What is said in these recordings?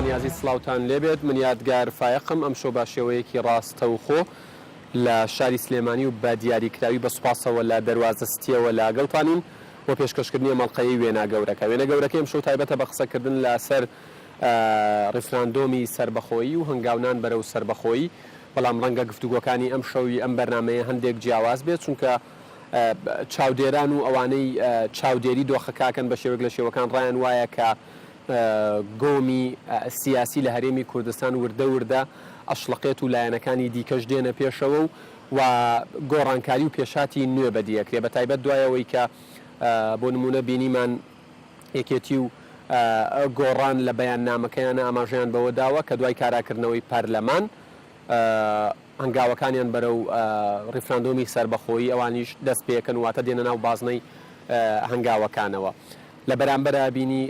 بیسەرانی عزیز سڵاوتان لێبێت من یادگار فایقم ئەم شەو بە شێوەیەکی ڕاستەوخۆ لە شاری سلێمانی و بە دیاریکراوی بە سوپاسەوە لە دەواازە ستیەوە لاگەڵتانین بۆ پێشکەشکردنی مەڵقەی وێنە گەورەکە. وێنە گەورەکەی ئەم شەو تایبەتە بە قسەکردن لەسەر ڕیفراندۆمی سربەخۆیی و هەنگاونان بەرەو سربەخۆیی، بەڵام ڕەنگە گفتوگۆکانی ئەم شەوی ئەم بەرنامەیە هەندێک جیاواز بێت، چونکە چاودێران و ئەوانەی چاودێری دۆخەکەن بە شێوەک لە شێوەکان ڕایان وایە کە گۆمی سیاسی لە هەرێمی کوردستان وردە وردە ئەشڵقێت و لایەنەکانی دیکەش دێنە پێشەوە و گۆڕانکاری و پێشاتی نوێ بەدیەکرێ، بە تایبەت دوایەوەی کە بۆ نمونە بینیمان یەکێتی و گۆڕان لە بەیاننامەکەیانە ئاماژەیان بەوە داوە کە دوای کاراکردنەوەی پەرلەمان هەنگاوەکانیان بەرەو ڕیفراندۆمی سربەخۆیی ئەوانیش دەست پێکەن واتە دێنە ناو بازنەی هەنگاوەکانەوە. لە بەرامبەر بینی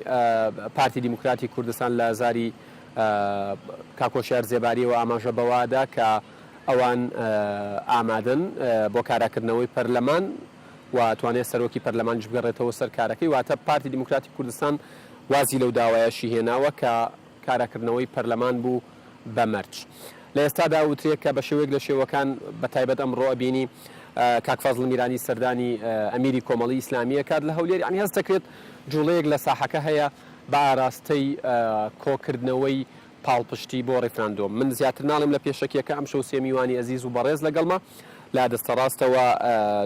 پارتی دیموکراتی کوردستان لە زاری کاکۆشیار زێباریەوە ئاماژە بەوادا کە ئەوان ئامادەن بۆ کاراکردنەوەی پەرلەمان و توانێت سەرۆکی پەرلەمانیش بگەڕێتەوە سەر کارەکەی، واتە پارتی دیموکراتی کوردستان وازی لەو داوایەشی هێناوە کە کاراکردنەوەی پەرلەمان بوو بە مەرج. لە ئێستادا وترێت کە بە شێوەیەک لە شێوەکان بە تایبەت ئەمڕۆ ئەبینی کاک فازڵ میرانی سەردانی ئەمیری کۆمەڵی ئیسلامیە کات لە هەولێر، یعنی هەست دەکرێت جوڵەیەک لە ساحەکە هەیە بە ئاراستەی کۆکردنەوەی پاڵپشتی بۆ ڕیفراندۆم. من زیاتر ناڵم لە پێشەکیەکە ئەم شەو سێمیوانی ئەزیز و بەڕێز لەگەڵمە لا دەستە ڕاستەوە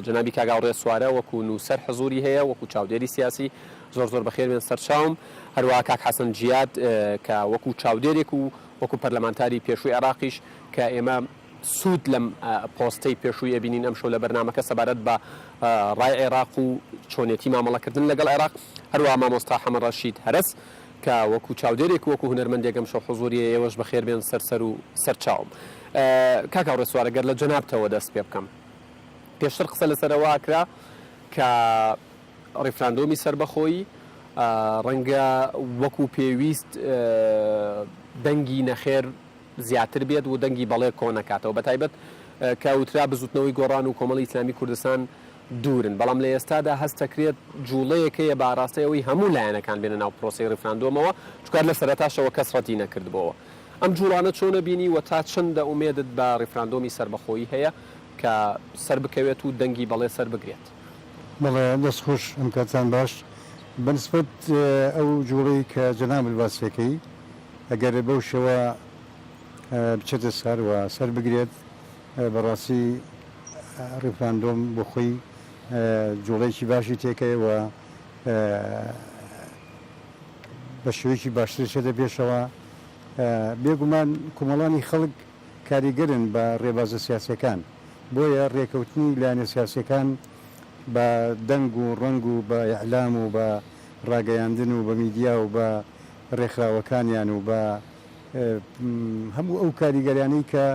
جەنابی کاگاوڕێ سوارە وەکو نووسەر حزوری هەیە، وەکو چاودێری سیاسی زۆر بەخێر بێن سەرچاوم، هەروەها کاک حەسەن جیاد کە وەکو چاودێرێک و وەکو پەرلەمانتاری پێشووی عێراقیش کە ئێمە سوود لەم پۆستەی پێشووی ئەبینین ئەم شەو لە بەرنامەکە سەبارەت بە ڕای عێراق و چۆنێتی مامەڵەکردن لەگەڵ عێراق، هەروەها مامۆستا حەمەد ڕەشید هەرس کە وەکو چاودێرێک وەکو هونەرمەندێک ئەم شەو حزوریە ئێوەش بەخێر بێن سەر و سەرچاوم. کاکاوڕێ سوارە گەر لە جەنابتەوە دەست پێ بکەم، پێشتر قسە لەسەرەوە کرا کە ڕیفراندۆمی سربەخۆیی ڕەنگە وەکو پێویست دەنگی نەخێر زیاتر بێت و دەنگی بەڵێ کۆنەکاتەوە، بە تایبەت کەوترا بزوتنەوەی گۆڕان و کۆمەڵی ئیسلامی کوردستان دوورن، بەڵام لە ئێستادا هەست دەکرێت جوڵەیەکەیە بە ئاراستەیەوەی هەموو لایەنەکان بێنە ناو پرۆسەی ڕیفراندۆمەوە، چونکە لە سەرەتاشەوە کەس ڕەتی نەکردبەوە. ئەم جوڵانە چۆنە بینی و تا چەندە ئومێدت بە ڕیفراندۆمی سربەخۆیی هەیە کە سەر بکەوێت و دەنگی بەڵێ سەر بگرێت؟ بەڵێ دەست خۆش ئەم کاتان باش بەنسبەت ئەو جوڵەی کە جەناب باسیەکەی ئەگەر بەو شەوە بچێتە سەر و سەر بگرێت بەڕاستی ڕیفراندۆم بۆ خۆی جوڵەیەکی باشی تێکەوە بە شێوەیەکی باشتر چێتە پێشەوە. بێگومان کۆمەڵانی خەڵک کاریگەرن بە ڕێبازە سیاسەکان، بۆیە ڕێکەوتنی لایەنە سیاسەکان بە دەنگ و ڕەنگ و بە ئیعلام و بە ڕاگەیاندن و بە میدیا و بە ڕێکخراوەکانیان و بە هەموو ئەو کاریگەریانەی کە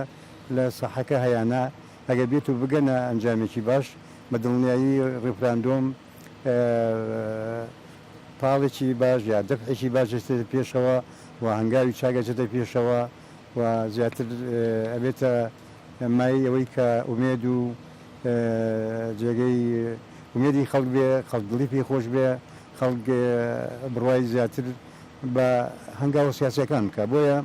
لە ساحەکە هەیەە ئەگەر بێت و بگەنە ئەنجامێکی باش بە دڵنیایی ڕیفراندۆم پاڵێکی باش یا دەفعێکی باش دەچێتە پێشەوە و هەنگاوی چاگەچێتە پێشەوە و زیاتر ئەبێتە مای ئەوەی کە ئومێد و جێگەی ئومێدی خەڵک بێ، خەڵک دڵی پێی خۆش بێ، خەڵک بڕوای زیاتر بە هەنگاوە سیاسەکان بکە. بۆیە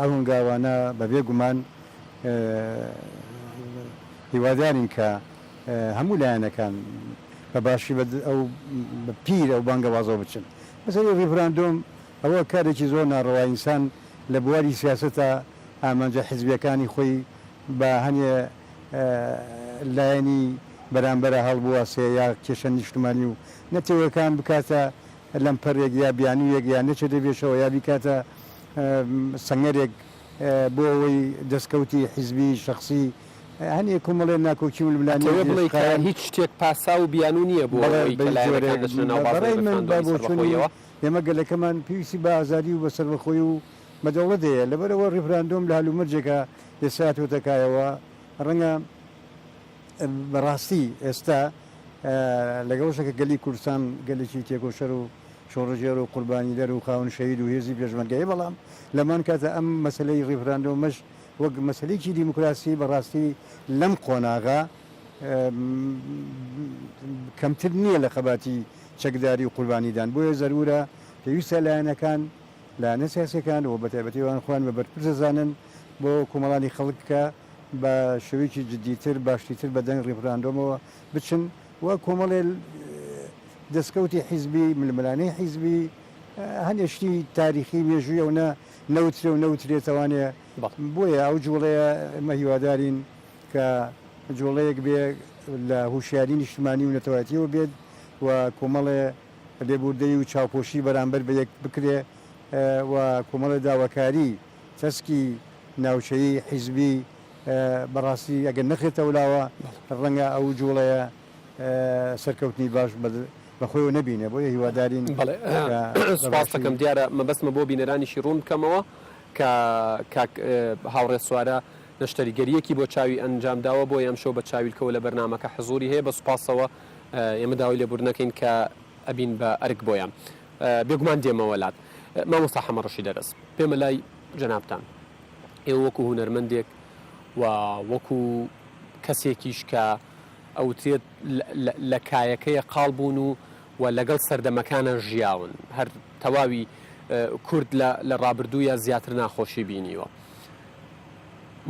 ئەو هەنگاوانە بەبێ گومان هیوادارین کە هەموو لایەنەکان بە باشی ئەو پیر ئەو بانگە وازەوە بچن. مەسەلەی ڕیفراندۆم ئەوە کارێکی زۆر ناڕەوای ئینسان لە بواری سیاسەتە ئامانجە حیزبیەکانی خۆی بە هەنێ لایەنی بەرامبەرە هەڵبواسێ یا کێشە نیشتمانی و نەتەوەکان بکاتە لەم پەرێک یا بیانوویەک یا نەچێتە بێشەوە یا بیکاتە سەنگەرێک بۆ ئەوەی دەستکەوتی حیزبی شخصی هەنێ کۆمەڵێ ناکۆکی و لەملانی هیچ شتێک پاسا و بیانوو نییە بۆ بۆچوونەوە ئێمە گەلەکەمان پێویستی بە ئازادی و بە سەربەخۆی و بەدەوڵەتەیە، لەبەرەوە ڕیفراندۆم لە هەلومەرجێکە ئێساتۆتەکایەوە ڕەنگە بەڕاستی ئێستا لەگەڵشەکە گەلی کوردستان گەلێکی تێکۆشەر و شۆڕژێر و قوربانی دەر و خاون شەهید و هێزی پێشمەرگەیە، بەڵام لەمان کاتە ئەم مەسلەی ڕیفراندۆمەش وەک مەسلەیەکی دیموکراسی بەڕاستی لەم قۆناغا کەمتر نییە لە خەباتی چەکداری و قوربانیدان، بۆیە زەرورە پێویستە لایەنەکان لایەنە سیاسیەکانەوە بە تایبەتیوان خوان بە بەرپرسەزانن بۆ کۆمەڵانی خەڵککە بە شێوەیەکی جددیتر باشتر بە دەنگ ڕیفراندۆمەوە بچن و کۆمەڵێ دەستکەوتی حیزبی ململانەی حیزبی هەنێشتی تاریخی مێژوویە و نەوترێ و نەوترێتەوانێ بۆیە ئەو جوڵەیە ئەمە هیوادارین کە جوڵەیەک بێ لە هوشیاری نیشتمانی و نەتەوایەتیەوە بێت و کۆمەڵێ لێبوردەی و چاوپۆشی بەرامبەر بە یەک بکرێ و کۆمەڵە داواکاری تەسکی ناوچەیی حیزبی بەڕاستی ئەگەر نەخێتە ولاوە ڕەنگە ئەو جوڵەیە سەرکەوتنی باش بەخۆیەوە نەبینێ بۆیە هیوادارین سوپاس دەکەم دیارە مەبەستمە بۆ بینەرانیشی ڕوون بکەمەوە کە هاوڕێ سوارە نەشتەریگەریەکی بۆ چاوی ئەنجامداوە بۆ ئەم شەو بە چاویلکەوە لە بەرنامەکە حزوری هەیە بە سوپاسەوە ئێمە داوای لێبوردنەکەین کە ئەبین بە ئەرک بۆیان بێگومان دێمەوەلات مامۆستا حەمە ڕەشی دەرەس پێمە لای جەنابتان ئێوە وەکو هونەرمەندێک و وەکو کەسێکیش کە ئەوترێت لە کایەکەیە قاڵ بوون و لەگەڵ سەردەمەکانە ژیاون هەر تەواوی کورد لە ڕابردوویە زیاتر ناخۆشی بینیوە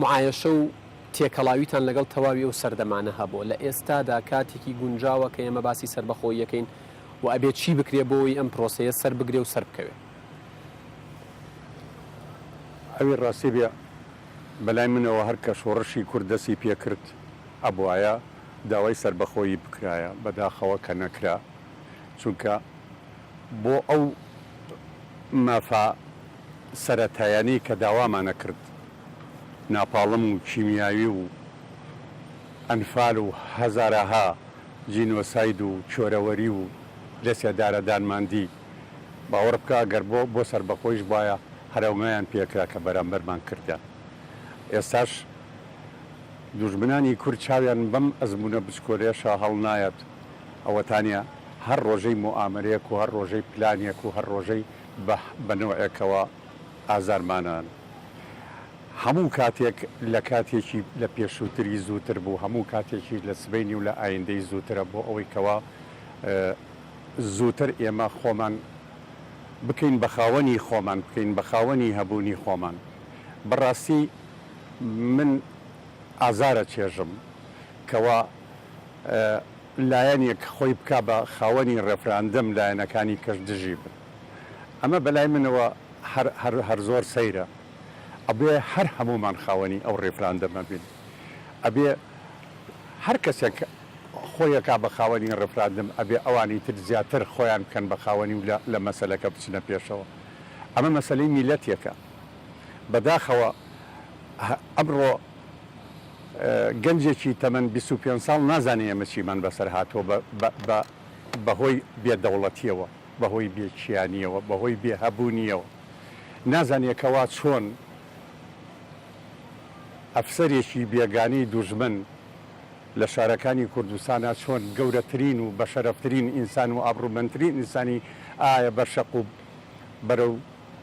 معایەشە و تێکەڵاویتان لەگەڵ تەواوی ئەو سەردەمانە هەبوو لە ئێستادا کاتێکی گونجاوە کە ئێمە باسی سەربەخۆی یەکەین و ئەبێ چی بکرێ بۆی ئەم پرۆسەیە سەر بگرێ و سەر بکەوێت ئەوی ڕاستی بێ بەلای منەوە هەر کە شۆڕشی کوردەسی پێکرد ئەبواە داوای سەربەخۆیی بکرایە بەداخەوە کە نەکرا چونکە بۆ ئەو مافا سەرەتایانی کە داوامانە کرد ناپاڵم و کیمیاوی و ئەنفال و هەزارەها جینۆساید و چۆرەوەری و لە سێدارەدانماندی باوەڕ بکە گەر بۆ سەربەخۆیش وایە هەرەومەیان پێکرا کە بەرامبەرمان کردیان ئێستاش دوژمنانی کورد چاویان بەم ئەزمونە بچکۆلێشە هەڵ نایەت ئەوەتانە هەر ڕۆژەی موئامرەیەک و هەر ڕۆژەی پلانێک و هەر ڕۆژەی بەنەوەیەکەوە ئازارمانان هەموو کاتێک لە کاتێکی لە پێشووتری زووتر بوو هەموو کاتێکی لە سبەینی و لە ئایندەی زووترە بۆ ئەوەی کەوا زووتر ئێمە خۆمان بکەین بە خاوەنی خۆمان بکەین بە خاوەنی هەبوونی خۆمان بەڕاستی من ئازارە چێژم کەوا لایەنێک خۆی بکە بە خاوەنی ڕێفراندەم لایەنەکانی کەش دژی بن ئەمە بەلای منەوە هەر زۆر سەیرە ئەبێ هەر هەمومان خاوەنی ئەو ڕێفراندەمە بین ئەبێ هەر کەسێک خۆیەکا بە خاوەنی ڕێفراندەم ئەبێ ئەوانی تر زیاتر خۆیان بکەن بە خاوەنی و لە مەسەلەکە بچنە پێشەوە ئەمە مەسەلەی میلەتێکە بەداخەوە ئەمڕۆ گەنجێکی تەمەن 25 ساڵ نازانێ ئەمە چیمان بەسەر هاتۆ بەهۆی بێدەوڵەتیەوە بەهۆی بێکیانیەوە بەهۆی بێهەبوونیەوە نازانێکەوە چۆن ئەفسەرێکی بێگانەی دوژمن لە شارەکانی کوردستانە چۆن گەورەترین و بەشەرەفترین ئینسان و ئابرومەندترین ئینسانی ئایا بەرشەق و بەرەو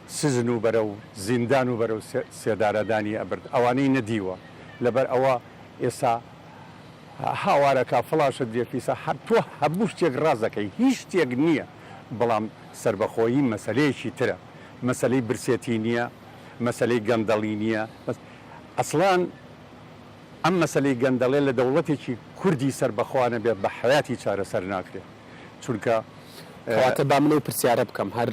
سزن و بەرەو زیندان و بەرەو سێدارەدانی ئەبرد ئەوانەی نەدیوە لەبەر ئەوە ئێستا هاوارەکە فڵاشت دێفیسە هەر تۆ هەموو شتێک ڕازەکەی هیچ شتێک نییە بەڵام سربەخۆیی مەسەلەیەکی ترە مەسەلەی برسێتی نییە مەسەلەی گەندەڵی نییە ئەسڵان ئەم مەسەلەی گەندەڵێ لە دەوڵەتێکی کوردی سربەخۆوانە بێت بە حیاتی چارەسەر ناکرێت چونکە کەواتە با منەوە پرسیارە بکەم هەر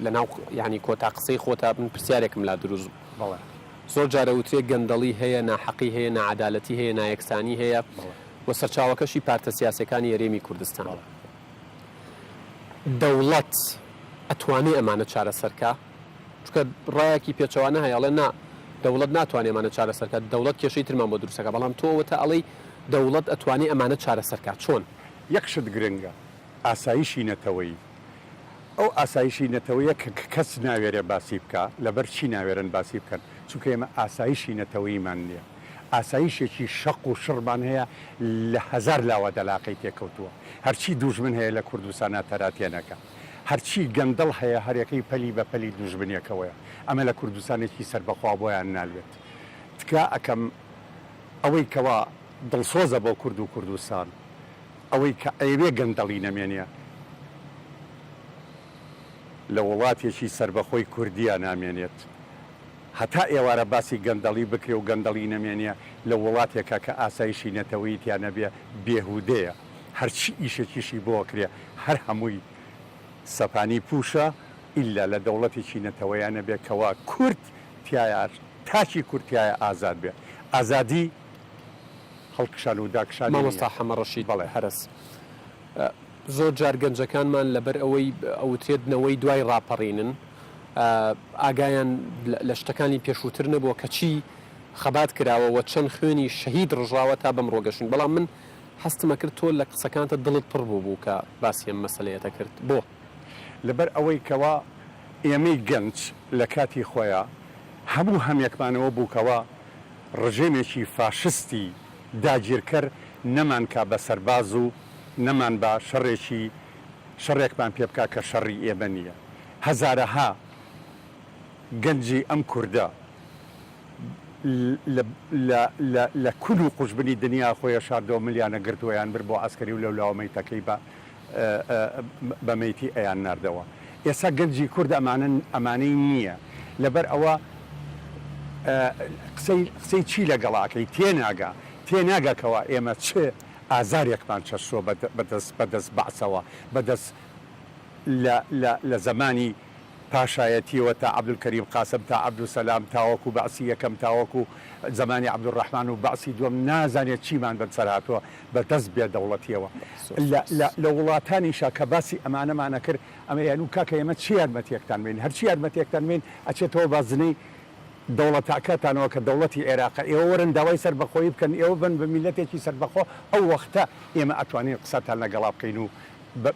لەناو ینی کۆتا قسەی خۆتا من پرسیارێکم لا دروست زۆر جارە وترێ گەندەڵی هەیە ناحەقی هەیە نەعەدالەتی هەیە نایەکسانی هەیە و سەرچاوەکەشی پارتە سیاسەکانی هەرێمی کوردستان دەوڵەت ئەتوانێ ئەمانە چارەسەرکە چونکە ڕایەکی پێچەوانە هەیەڵێ نا دەوڵەت ناتوانێ ئەمانە چارەسەرکە دەوڵەت کێشەی ترمان بۆ دروستەکە بەڵام تۆوەتە ئەڵەی دەوڵەت ئەتوانێ ئەمانە چارەسەرکە چۆن یەکشت گرنگە ئاسایشی نەتەوەی ئەو ئاسایشی نەتەوەیە کە کەس ناوێرە باسی بکە لەبەر چی ناوێرن باسی بکەن چونکە ئێمە ئاسایشی نەتەوەیمان نییە ئاسایشێکی شەق و شڕمان هەیە لە هەزار لاوە دەلاقەی تێکەوتووە هەرچی دوژمن هەیە لە کوردستانە تەراتێنەکە هەرچی گەندەڵ هەیە هەرەکەی پەلی بە پەلی دوژمنیەکەوەیە ئەمە لە کوردستانێکی سەربەخوا بۆیان نالوێت تکا ئەەکەم ئەوەی کەوا دڵسۆزە بۆ کورد و کوردستان ئەوەی کە ئەوێ گەندەڵی نەمێنە لە وڵاتێکی سربەخۆی کوردیە نامێنێت هەتا ئێوارە باسی گەندەڵی بکرێ و گەندەڵی نەمێنیە لە وڵاتێکە کە ئاسایشی نەتەوەی تیان نەبێ بێهودەیە هەرچی ئیشێکیشی بۆ کرێ هەر هەمووی سەپانی پوشە ئیلا لە دەوڵەتێکی نەتەوەیانە بێ کەوا کورد تایە تاچی کورتایە ئازاد بێ ئازادی هەڵکشان و داکشان مامۆستا حەمەڕەشید بەڵێ هەرس زۆر جار گەنجەکانمان لەبەر ئەوەی ئەوترێتنەوەی دوای ڕاپەڕینن ئاگایان لە شتەکانی پێشووتر نەبووە کە چی خەبات کراوەوە چەند خوێنی شەهید ڕژاوە تا بەم ڕۆگەشن بەڵام من هەستمە کرد تۆ لە قسەکانتە دڵت پڕ بوو کە باسی ئەم مەسەلەیەتە کرد بۆ لەبەر ئەوەی کەوا ئێمەی گەنج لە کاتی خۆیان هەموو هەمێکمانەوە بووکەوە ڕژێمێکی فاشستی داگیرکەر نەمان کا بە سەرباز و نەمان بە شەڕێکمان پێ بکە کە شەڕی ئێمە نییە هەزارەها گەنجی ئەم کووردە لە کول و قوشبنی دنیا خۆیە شاردەوە ملیانە گرتووەیان بر بۆ ئەسکەری و لەولاوەمەیتەکەی بەمەیتی ئەیان ناردەوە ئێستا گەنجی کورد ئەمانەی نییە لەبەر ئەوە قسەی چی لەگەڵاکەی تێناگەکەوە ئێمە چ ئازارێکمان چەشۆ بەدەست بەعسەوە بەدەست لە زمانی پاشایەتیەوە تا عەبدولکەریم قاسم تا عەبدولسەلام تاوەکو بەعسی یەکەم تاوەکو زمانی عەبدولڕەحمان و بەعسی دووەم نازانێت چیمان بەسەر هاتووە بەدەست بێ دەوڵەتیەوە لە وڵاتانیشا کە باسی ئەمانەمانە کرد ئەمە یانوو کاکە ئێمە چی یارمەتیەکتان بین هەرچی یارمەتیەکتان بین ئەچێتەوە بازنەی دەوڵەتاکەتانەوە کە دەوڵەتی عێراق ئێوە وەرن داوای سەربەخۆیی بکەن ئێوە بن بە میلەتێکی سەربەخۆ ئەو وەختە ئێمە ئەتوانین قسەتان لەگەڵا بکەین و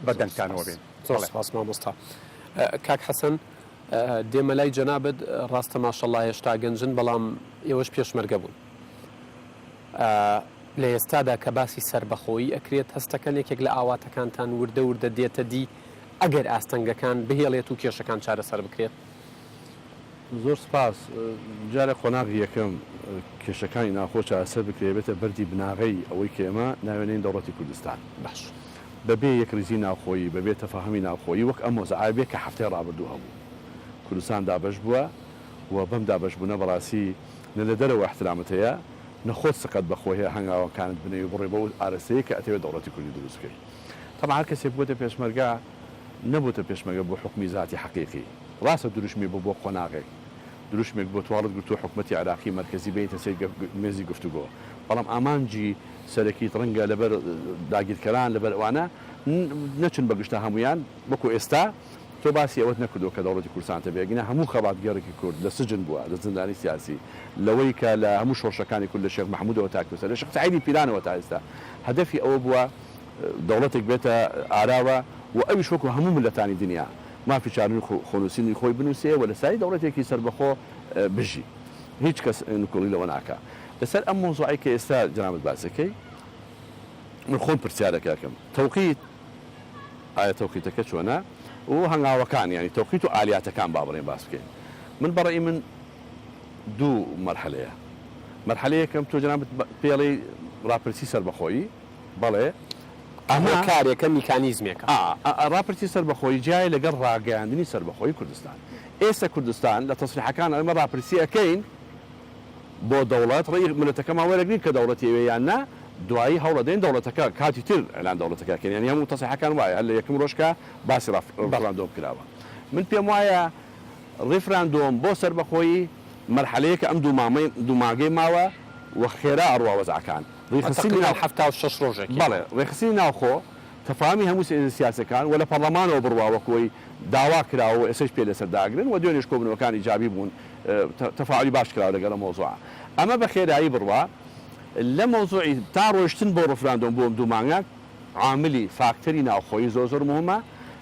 بەدەنگتانەوە بین سپاس مامۆستا کاک حەسەن دێمە لای جەنابەت ڕاستە ماشەڵڵا هێشتا گەنجن بەڵام ئێوەش پێشمەرگە بوون لە ئێستادا کە باسی سەربەخۆیی ئەکرێت هەستەکەنێکێک لە ئاواتەکانتان وردە دێتە دی ئەگەر ئاستەنگەکان بهێڵێت و کێشەکان چارەسەر بکرێت زۆر سپاس جارە قۆناغی یەکەم کێشەکانی ناخۆ چارەسەر بکرێ بێتە بەردی بناغەی ئەوەی کە ئێمە ناوێنین دەوڵەتی کوردستان باش بەبێ یەکریزی ناوخۆیی بەبێ تەفاهمی ناوخۆیی وەک ئەم مۆزەعابێ کە هەفتەی ڕابردوو هەبوو کوردستان دابەش بووە و بەم دابەشبوونە بەڕاستی نە لە دەرەوە احترامت هەیە نەخۆت سقەت بەخۆی هەنگاوەکانت بنێ و بڕێ بە ئارەسەیە کە ئەتەوێت دەوڵەتی کوردی دروستکەی طبعا هەر کەسێک بووتە پێشمەرگا نەبووتە پێشمەرگە بۆ حکمی ذاتی حەقیقی ڕاستە دروشمی بۆ قۆناغێک دروشمێک بۆ توارد گرتو حکومەتی عراقی مرکزی بێتە سەر مێزی گفتوگۆ بەڵام ئامانجی سەرەکیت ڕەنگە لەبەر داگیرکەران لەبەر ئەوانە نەچن بەگشتە هەمویان وەکو ئێستا تۆ باسی ئەوەت نەکردو کە دەوڵەتی کوردستانتە بێگینە هەموو خەباتگەڕێکی کورد لە سجن بووە لە زندانی سیاسی لەوەی کە لە هەموو شۆڕشەکانی کورد لە شێخ مەحموودەوە تاکوسە لە شێخ سەعیدی پیرانەوە تا ئێستا هەدەفی ئەوە بووە دەوڵەتێک بێتە ئاراوە و ئەویش وەکو هەموو ملەتانی دنیا مافی چارنی خۆنووسینی خۆی بنووسێ و لەساری دەوڵەتێکی سەربەخۆ بژی هیچ کەس نکۆڵی لەوە ناکە لەسەر ئەم مۆزوعی کە ئێستا جنابەت باسەکەی من خۆم پرسیارەکەکەم تەوقیت ئایا تەوقیتەکە چۆنە و هەنگاوەکان ینی تەوقیت و ئالیاتەکان با بڕێن باس بکەین من بەڕێی من دوو مەرحەلەیە مەرحەلەیەکەم تۆ جنابەت پێڵی ڕاپرسی سەربەخۆیی بەڵێ ئەمە کارێکە میکانیزمێکە ڕاپرسی سەربەخۆیی جای لەگەڵ ڕاگەیاندنی سەربەخۆیی کوردستان ئێستا کوردستان لە تەسریحەکان ئەمە ڕاپرسی ئەەکەین بۆ دەوڵەت ڕێی ملەتەکەمان وەرەگرین کە دەوڵەتی ئەوەیان نا دوایی هەوڵەدەین دەوڵەتەکە کاتی تر ئەلان دەوڵەتەکەکەن یعنی هەموو تەسریحەکان وایە لە یەکەم ڕۆژکە باسی ڕێفراندۆم کراوە من پێم وایە ڕێفراندۆم بۆ سەربەخۆیی مەرحەلەیەکە ئەم دووماگەی ماوە و خێرا ئەڕوا وەزعەکان ڕێخستنی ناو 76 ڕۆژێک بەڵێ ڕێخستنی ناوخۆ تەفاهمی هەموو سیاسەکان و لە پەرلەمانەوە بڕواوەکۆی داوا کراوە ئێسش پێ لەسەر داگرن و دوێنێش کۆبنەوەکان ایجابی بوون تەفاعلی باش کراوە لەگەڵ مۆزوعە ئەمە بە خێرایی بڕوا لە مۆزوعی تا ڕۆیشتن بۆ ڕێفراندۆم بۆم دوو مانگە عاملی فاکتەری ناوخۆیی زۆر مهمە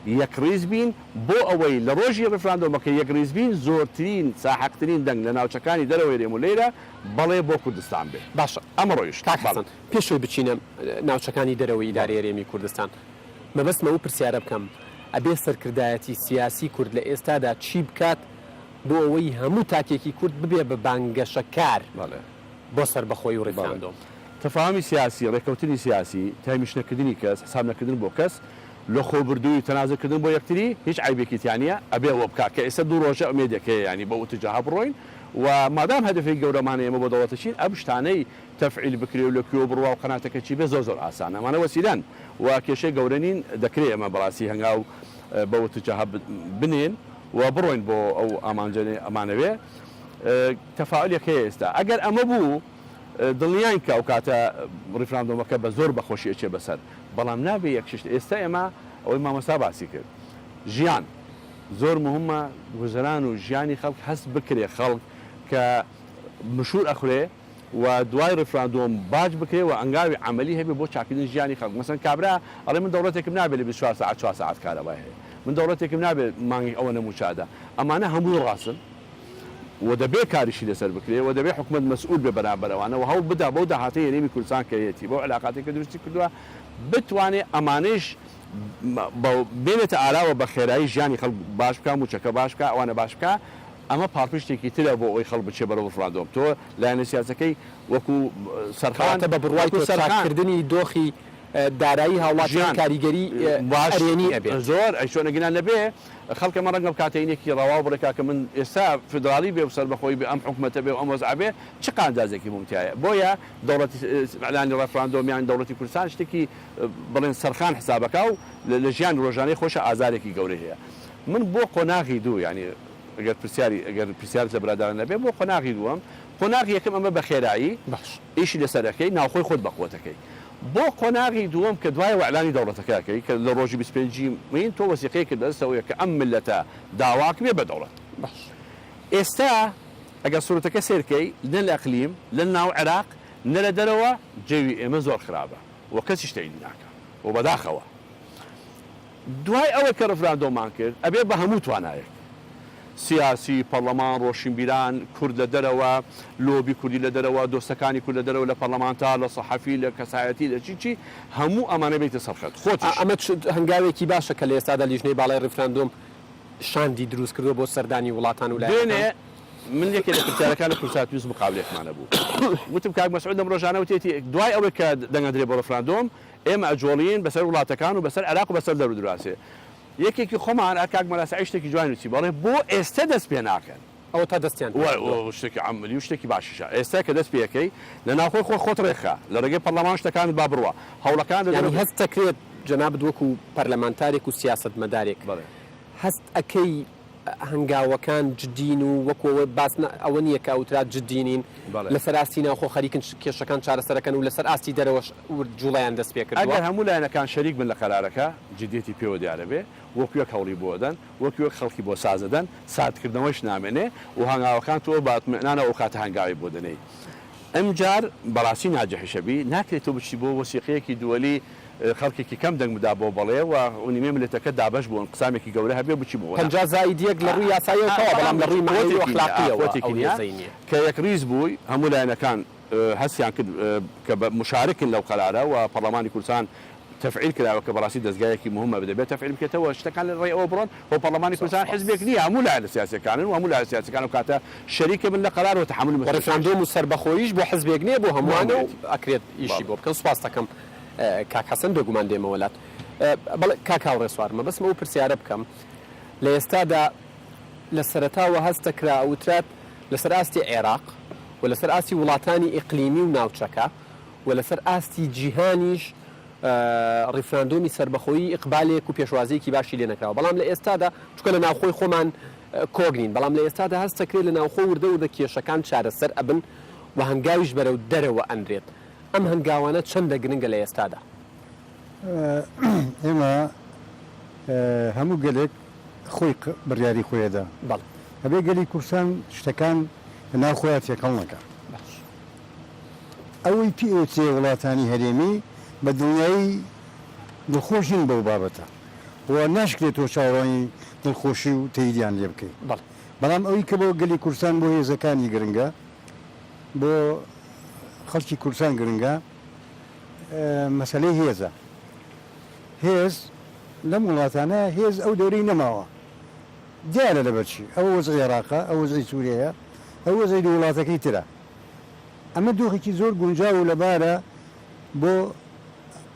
یەکڕیز بین بۆ ئەوەی لە ڕۆژی ڕێفراندۆمەکە یەکڕیز بین زۆرترین ساحەقترین دەنگ لە ناوچەکانی دەرەوەی رێم و لێرە بەڵێ بۆ کوردستان بێ باشە ئەمە ڕۆیشت پێشوی بچینە ناوچەکانی دەرەوەی ئیدارەی هەرێمی کوردستان مەبەستمە و پرسیارە بکەم ئەبێ سەرکردایەتی سیاسی کورد لە ئێستادا چی بکات بۆ ئەوەی هەموو تاکێکی کورد ببێ بە بانگەشەکار بۆ سەربەخۆیی و ڕێفراندۆم تەفاهمی سیاسی ڕێکەوتنی سیاسی تایمیشنەکردنی کەس حساب نەکردن بۆ کەس لە خۆبردووی تەنازەکردن بۆ یەکتری هیچ عیبێکی تیانە ئەبێ ئەوە بکات کە ئێستا دوو ڕۆژە ئومێدێکەیە ینی بە ئوتجاها بڕۆین و مادام هەدفی گەورەمانە ئێمە بۆ دەوڵەتەچین ئەم شتانەی تەفعیل بکرێ و لە کوێوە بڕوا و قەناتەکە چی بێ زۆر ئاسانە ئەمانە وەسیلەن و کێشەی گەورەنین دەکرێت ئەمە بەڕاستی هەنگاو بە ئوتجاها بنێن و بڕۆین بۆ ئەو ئەمانەوێ تەفاعلێک هەیە ئێستا ئەگەر ئەمە بوو دڵنیان کە ئەو کاتە ڕیفراندۆمەکە بە زۆر بەخۆشی ئەچێ بەسەر بەڵام نابێ یەکشت ئێستا ئێمە ئەوەی مامۆستا باسی کرد ژیان زۆر مهمە گوزەران و ژیانی خەڵک هەست بکرێ خەڵک کە مشور ئەخورێ و دوای ڕفراندۆم باج بکرێ و ئەنگاوی عملی هەبێ بۆ چاکردن ژیانی خەڵک مەسەن کابرا ئەڵێ من دەوڵەتێکم نابێت لە 24 ساعت 4 ساعت کارەبای هەیە من دەوڵەتێکم نابێت مانگی ئەوە نەموچادە ئەمانە هەموو ڕاستن و دەبێ کاریشی لەسەر بکرێ و دەبێ حکومت مەسئول بێ بەرامبەرەوانە و هەوڵ بدا بۆ داهاتەی هەرێمی کوردستان کە هەیەی بۆ علاقاتێککە دروستی کردووە بتوانێت ئەمانەش بێنێتە ئاراوە بە خێرایی ژیانی خەڵک باش بکە موچەکە باش بکە ئەوانە باش بکە ئەمە پاڵپشتێکی ترە بۆ ئەوی خەڵک بچێ بەرەو ڕفراندۆم تۆ لایەنە سیاسەکەی وەکو سەرخانە بە بڕوای سەرکردنی دۆخی دارایی هاوڵاتیان کاریگەری باشێنی ئەبێ زۆر ئەی چۆنەگەنان نەبێ خەڵکەمە ڕەنگەم کاتەینێکی ڕەوا بڕێکا کە من ئێستا فدرالی بێ و سەر بەخۆی بێ ئەم حکومەتە بێ و ئەم وەزع بێ چ قاندازێکی ممتیایە بۆیە دەوڵەتی ئەعلانی ڕەفراندۆمیان دەوڵەتی کوردستان شتێکی بڵێن سەرخان حسابەکە و لە ژیان ڕۆژانەی خۆشە ئازارێکی گەورەی هەیە من بۆ قۆناغی دوو ینی ئەگەر پرسیارت لە برادران نەبێ بۆ قۆناغی دووەم قۆناغی یەکەم ئەمە بە خێرایی ئیشی لەسەرەکەی ناوخۆی خۆت بەقوتەکەی بۆ قۆناغی دووەم کە دوای وەعلانی دەوڵەتەکەکەی کە لە ڕۆژی 25 مین تۆ وەسیقەیە کە دەستەوەیە کە ئەم ملەتە داواک بێ بە دەوڵەت ئێستا ئەگەر سوورەتەکە سێرکەی لە لە ئەقلیم لە ناو عێراق نە لە دەرەوە جێوی ئێمە زۆر خراپە و کەسی شتەی ناکە و بەداخەوە دوای ئەوە کە ڕفراندۆمان کرد ئەبێ بە هەموو توانایەک سیاسی پەرلەمان ڕۆشنبیران کورد لە دەرەوە لۆبی کوردی لە دەرەوە دۆستەکانی کورد لە دەرەوە لە پەرلەمانتا لە سەحەفی لە کەسایەتی لە چی هەموو ئەمانە بێتە سەرخەت خۆت ئەمە هەنگاوێکی باشە کە لە ئێستادا لیژنەی باڵای ڕفراندۆم شاندی دروست کردووە بۆ سەردانی وڵاتان و لایەنە من یەکێ لە پرسیارەکان لە کورسات ویست مقابلێکمانە بوو وتم کاک مەسعود لەم ڕۆژانە وتێتی دوای ئەوەی کە دەنگەدرێ بۆ ڕفراندۆم ئێمە ئەجۆڵین بەسەر وڵاتەکان و بەسەر عێراق و بەسەر دەرودراسێ یەکێکی خۆمان ئاکاک مەلاسە شتێکی جوانوتی بەڵێ بۆ ئێستا دەست پێ ناکەن ئەوە تا دەستیان شتێکی عملی و شتێکی باشیشە ئێستا کە دەست پێەکەی لە ناوخۆی خۆت ڕێخە لە ڕێگەی پەرلەمان شتەکان با بڕوە هەوڵەکان هەست دەکرێت جەناب وەکو پەرلەمانتارێک و سیاسەتمەدارێک هەست ئەکەی هەنگاوەکان جدین و وەکەوە باسنە ئەوە نییە کە ئەوترات جدینین لەسەر ئاستی ناوخۆ خەریکن کێشەکان چارەسەرەکەن و لەسەر ئاستی دەرەوەش جوڵیان دەست پێ کردووە ئەگەر هەموو لایەنەکان شەریک بن لە قەرارەکە جدیەتی پێوە دیارە بێ وەکوێک هەوڵی بۆدەن وەکوێک خەڵکی بۆ سازدەن سادکردنەوەش نامێنێ و هەنگاوەکان تۆ باتمێنانە ئەو کاتە هەنگاوی بۆ دەنەی ئەم جار بەڕاستی ناجەحشەبی ناکرێت تۆ بچی بۆ وەسیقەیەکی دووەلی خەڵکێکی کەم دەنگ بدا بۆ بەڵێ و نیمێ ملەتەکە دابش بوون قسامێکی گەورە هەبێ بچی بۆ 50 زایدیەک لە ڕووی یاساییەوە بەڵام لە ڕووی ماڵی و ئەخلاقیەوە کە یەک ریز بووی هەموو لایەنەکان هەستیان کرد کە مشارکن لەو قەرارە و پەرلەمانی کوردستان تفعیل کراوە کە بەڕاستی دەستگایەکی مهمە بدەبێت تفعیل بکرێتەوە شتەکان لە ڕێی ئەوە بڕۆن بۆ پەرلەمانی کوردستان حزبێک نییە هەموو لایەنە سیاسیەکانن و هەموو لایەنە سیاسیەکان و کاتە شەریکە بن لە قەرار و تحمل ڕفراندۆم و سەربەخۆییش بۆ حزبێک نییە بۆ هەمووانە و ئەکرێت ئیشی بۆ بکەن سوپاس دەکەم کاک حەسەن بێگومان دێمە وڵات بەڵێ کاکاو ڕێسوارمە بەسمە و پرسیارە بکەم لە ئێستادا لە سەرەتاوە هەستە کرا وترات لەسەر ئاستی عێراق و لەسەر ئاستی وڵاتانی ئیقلیمی و ناوچەکە و لەسەر ئاستی جیهانیش ڕیفراندۆمی سەربەخۆیی ئیقبالێک و پێشوازیەکی باشی لێ نەکراوە بەڵام لە ئێستادا چونکە لە ناوخۆی خۆمان کۆگرین بەڵام لە ئێستادا هەستەکرێت لە ناوخۆ وردە وردە کێشەکان چارەسەر ئەبن و هەنگاویش بەرەو دەرەوە ئەندرێت ئەم هەنگاوانە چەندە گرنگە لە ئێستادا ئێمە هەموو گەلێک خۆی بڕیاری خۆیەدا هەبێ گەلی کوردستان شتەکان ناو خۆیان تێکەڵ نەکە ئەوەی پێوتێ وڵاتانی هەرێمی بە دنیایی دڵخۆشین بەو بابەتە و ناشکرێت تۆ چاوەڕوانی دڵخۆشی و تەیدیان لێ بکەیت بەڵام ئەوەی کە بۆ گەلی کوردستان بۆ هێزەکانی گرنگە بۆ خەڵکی کوردستان گرنگە مەسەلەی هێزە هێز لەم وڵاتانە هێز ئەو دەورەی نەماوە دیارە لەبەرچی ئەو وەزعی عێراقە ئەو وەزعی سووریەیە ئەو وەزعی دوو وڵاتەکەی ترە ئەمە دۆخێکی زۆر گونجاو و لەبارە بۆ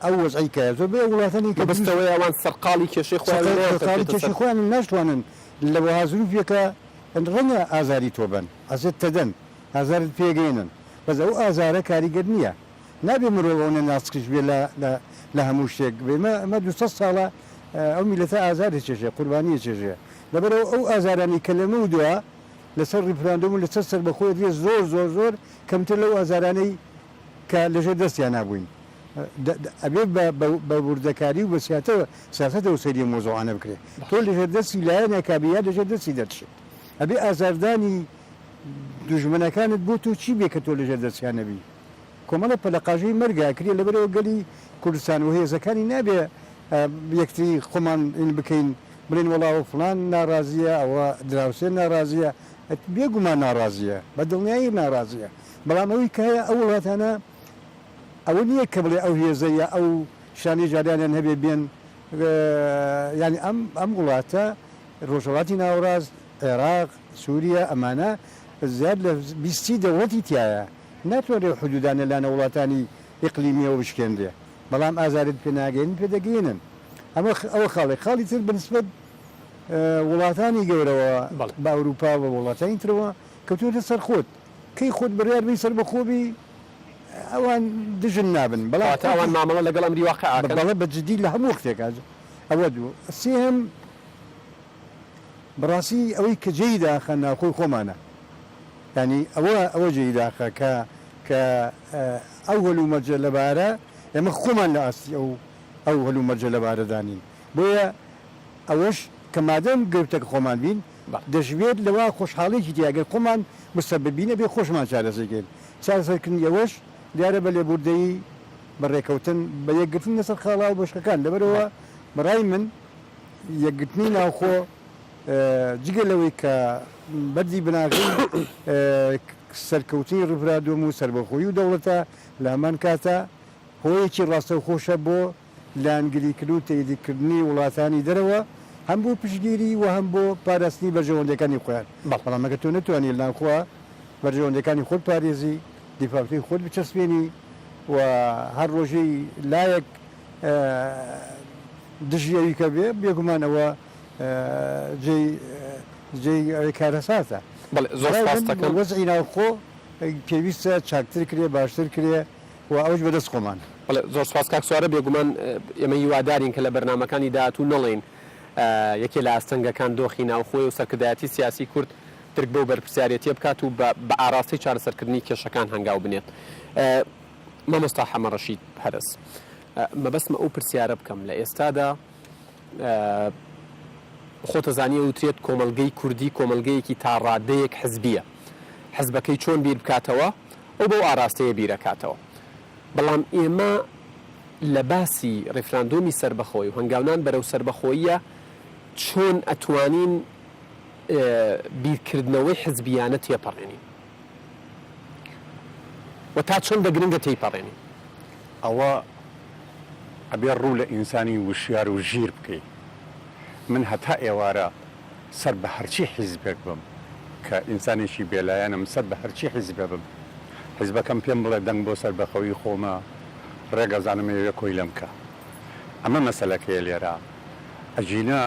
ئەو وەزعیکە زۆر بێ وڵاتانی کە بەستەوەی ئەوان سەرقاڵی کێشەی کێشی خۆیان ناشتوانن لە وازروفێکە ڕەنگە ئازاری تۆبن ئەزت تەدەن ئازارت پێگەێنن بەس ئەو ئازارە کاریگەر نییە نابێ مرۆڤەونە ناسکش بێ لە هەموو شتێک ئەمە 200 ساڵە ئەو میلەتە ئازاری چێژێ قوربانیە چێژێ لەبەرەوە ئەو ئازارانی کە لەمە دووە لەسەر ریفراندۆم و لەسەر سەربەخۆی دێ زۆر کەمتر لەو ئازارانەی کە لەژێر دەستیان نابووین ئەبێ بە وردەکاری و بە سیاسەتەوە سەری مۆزۆعانە بکرێت تۆ لەژێر دەستی لایەنە کابیا لەژێر دەستی دەچێت ئەبێ ئازاردانی دوژمنەکانت بۆ تۆ چی بێ کە تۆ لەژێر دەستیان نەبی کۆمەڵە پەلەقاژەی مەرگاکرێت لەبەرەوە گەلی کوردستان و هێزەکانی نابێ یەکتری خۆمان بکەین بڵێن وەڵاوە فلان ناڕازیە ئەوە دراوسێ ناڕازیە بێگومان ناڕازیە بە دڵنیایی ناڕازیە بەڵام ئەوەی کە هەیە ئەو وڵاتانە ئەوە نییە کە بڵێ ئەو هێزەیە ئەو شانی جاریانیان هەبێ بێن ینی ئەم وڵاتە ڕۆژهەڵاتی ناوەڕاست عێراق سووریا ئەمانە زیاد لە 20 دەوڵەتی تایە ناتوانێت حدودانە لاە وڵاتانی ئیقلیمیەوە بشکێندێ بەڵام ئازارت پێ ناگەین پێدەگەێنن ئەوە خاڵی تر بنسبەت وڵاتانی گەورەوە بە ئەوروپا بە وڵاتانی ترەوە کەوتوتە سەر خۆت کەی خۆت بڕیاربی سەر بەخۆبی ئەوان دژن نابن بەڵاتەوان مامەڵە لەگەڵ ئەمری واقعەکە بە جدی لە هەموو وەختێک ئەوە دوو سێهم بەڕاستی ئەوەی کە جێی داخە ناوخۆی خۆمانە ینی ئەوە جێی داخە کە ئەو هەلومەرجە لەبارە ئێمە خۆمان لە ئاستی ئەو هەلومەرجە لەبارەدانین بۆیە ئەوەش کە مادەم گەوتەکە خۆمان بین دەژوێت لەوە خۆشحاڵێکی دیاگەر خۆمان مستەبینە بێ خۆشمان چارەسەگەین چارەسەرکردن ئەوەش دیارە بە لێبوردەی بەڕێکەوتن بە یەکگرتن لەسەر خاڵا و بەشەکان لەبەرەوە بەڕای من یەکگرتنی ناوخۆ جگە لەوەی کە بەردی بناغی سەرکەوتنی ڕفرادۆم و سربەخۆیی و دەوڵەتە لە هەمان کاتە هۆیەکی ڕاستە و خۆشە بۆ لانگریکرد و تێیدیکردنی وڵاتانی دەرەوە هەم بۆ پشگیری و هەم بۆ پاراستنی بەرژەوەندەکانی خۆیان بەڵامەکە تۆ نتوانانی لەناوخوا بەرژەوەندەکانی خۆت پارێزی دیفاکتەی خۆت بچەسبێنی و هەر ڕۆژەی لایەک دژیەوی کە بێ بێگومانەوە جێی کارەساتە وەزعی ناوخۆ پێویستە چاکتر کرێ باشتر کرێ و ئەوش بەدەست خۆمان زۆر سپاس کاک سوارە بێگومان ئێمە هیوادارین کە لە بەرنامەکانی داهاتوو نەڵێن یەکێ لە ئاستەنگەکان دۆخی ناوخۆی و سەرکردایەتی سیاسی کورد ترک بەو بەرپرسیارەتیە بکات و بە ئاراستی چارەسەرکردنی کێشەکان هەنگاو بنێت مامۆستا حەمە ڕەشید هەرس مەبەستمە ئەو پرسیارە بکەم لە ئێستادا خۆتەزانیە وترێت کۆمەلگەی کوردی کۆمەلگەیەکی تا ڕادەیەک حزبیە حزبەکەی چۆن بیر بکاتەوە ئەو بەو ئاراستەیە بیرەکاتەوە بەڵام ئێمە لە باسی ڕێفراندۆمی سەربەخۆی و هەنگاونان بەرەو سەربەخۆیە چۆن ئەتوانین بیرکردنەوەی حزبیانە تێپەڕێنین و تا چۆن بە گرنگە تێیپەڕێنین ئەوە ئەبێ ڕوو لە ئینسانی وشیار و ژیر بکەیت من هەتا ئێوارە سەر بە هەرچی حیزبێک بم کە ئینسانێکی بێلایەنم سەر بە هەرچی حیزبێ بم حیزبەکەم پێم بڵێ دەنگ بۆ سەربەخەوەی خۆمە ڕێگەزانم ێوێ کۆی لەم کە ئەمە مەسەلەکەیە لێرە ئەجینە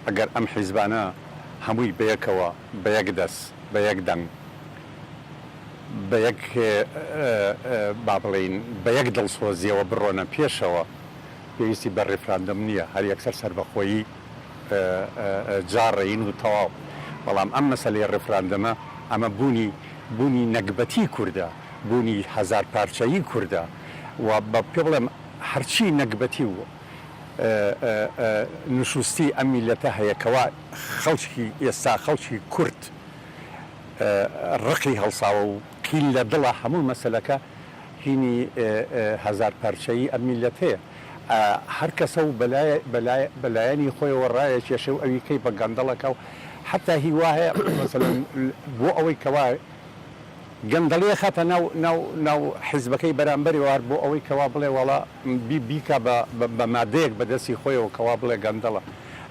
ئەگەر ئەم حیزبانە هەمووی بەیەکەوە بە یەک دەست بە یەک دەنگ بە یەک با بڵین بە یەک دڵسۆزیەوە بڕۆنە پێشەوە پێویستی بە ڕێفراندەم نییە هەر یەکسەر سەربەخۆیی جاڕێین و تەواو بەڵام ئەم مەسەلەی ڕێفراندەمە ئەمە بوونی نەکبەتی کووردە بوونی هەزار پارچەیی کووردە و بە پێ بڵێم هەرچی نەکبەتی و نوشستی ئەم میلەتە هەیەکەوە خەڵکی ئێستا خەڵکی کورد ڕقی هەڵساوە و قیل لە دڵە هەموو مەسەلەکە هینی هەزار پارچەیی ئەم میلەت هەیە هەر کەسە و بەلایەنی خۆیەوە ڕایە کێشە و ئەویکەی بە گەندەڵەکە و حتا هی وایە مەسەلەن بۆ ئەوەی کەوا گەندەڵیە خاتە ناو حیزبەکەی بەرامبەری وار بۆ ئەوەی کەوا بڵێ وەڵا بیکە بە مادەیەک بەدەستی خۆیەوە کەوا بڵێ گەندەڵە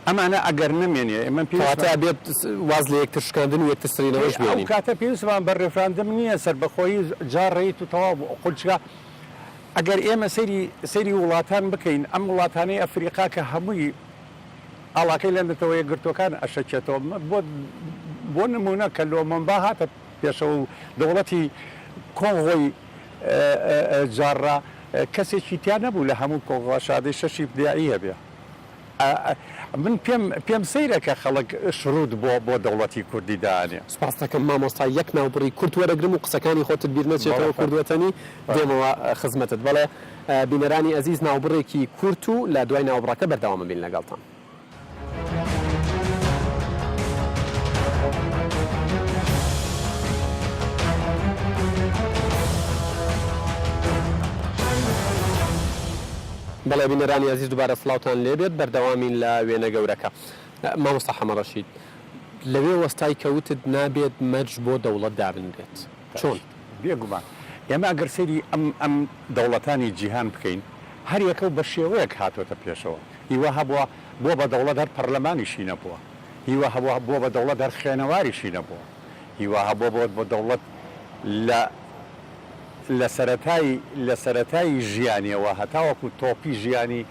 ئەمانە ئەگەر نمێنێ ئێمە پێواتە بێت واز لە یەکتر شکاندن و یەکتر سرینەوەش بێنین کاتە پێویستمان بە ڕێفراندەم نییە سەربەخۆیی جاڕێیت و تەواو خۆچکە ئەگەر ئێمە سەیری وڵاتان بکەین ئەم وڵاتانەی ئەفریقا کە هەمووی ئاڵاکەی لەندەتەوەی گرتوەکان ئەشەکێتەوە بۆ نمونە کە لۆمەمبا هاتە پێشەوە و دەوڵەتی کۆنغۆی جارڕا کەسێکی تیا نەبوو لە هەموو کۆنغۆ شادەی شەشی بداییە بێ من پێم سەیرەکە خەڵک شڕود بۆ دەوڵەتی کوردی دانێ سپاس دەکەم مامۆستا یەک ناوبڕی کورت وەرەگرم و قسەکانی خۆتت بیر نەچێتەوە کوردوەتەنی دێمەوە خزمەتت بەڵێ بینەرانی ئەزیز ناوبڕێکی کورت و لە دوای ناوبڕەکە بەردەوامە بین لەگەڵتان. بەڵێ بینەرانی ئەزیز دووبارە سڵاوتان لێبێت بەردەوامین لە وێنە گەورەکە. مامۆستا حەمە ڕەشید لەوێ وەستای کەوتت نابێت مەرج بۆ دەوڵەت دابنرێت چۆن؟ بێگومان ئێمە ئەگەر سەیری ئەم دەوڵەتانی جیهان بکەین هەر یەکە بە شێوەیەک هاتوۆتە پێشەوە هیوا هەبووە بۆ بە دەوڵەت هەر پەرلەمانیشی نەبووە هیوا هەبووە بۆ بە دەوڵەت هەر خوێنەواریشی نەبووە هیوا هەبووە بۆ دەوڵەت لە سەرەتایی ژیانیەوە هەتاوەکو تۆپی ژیانی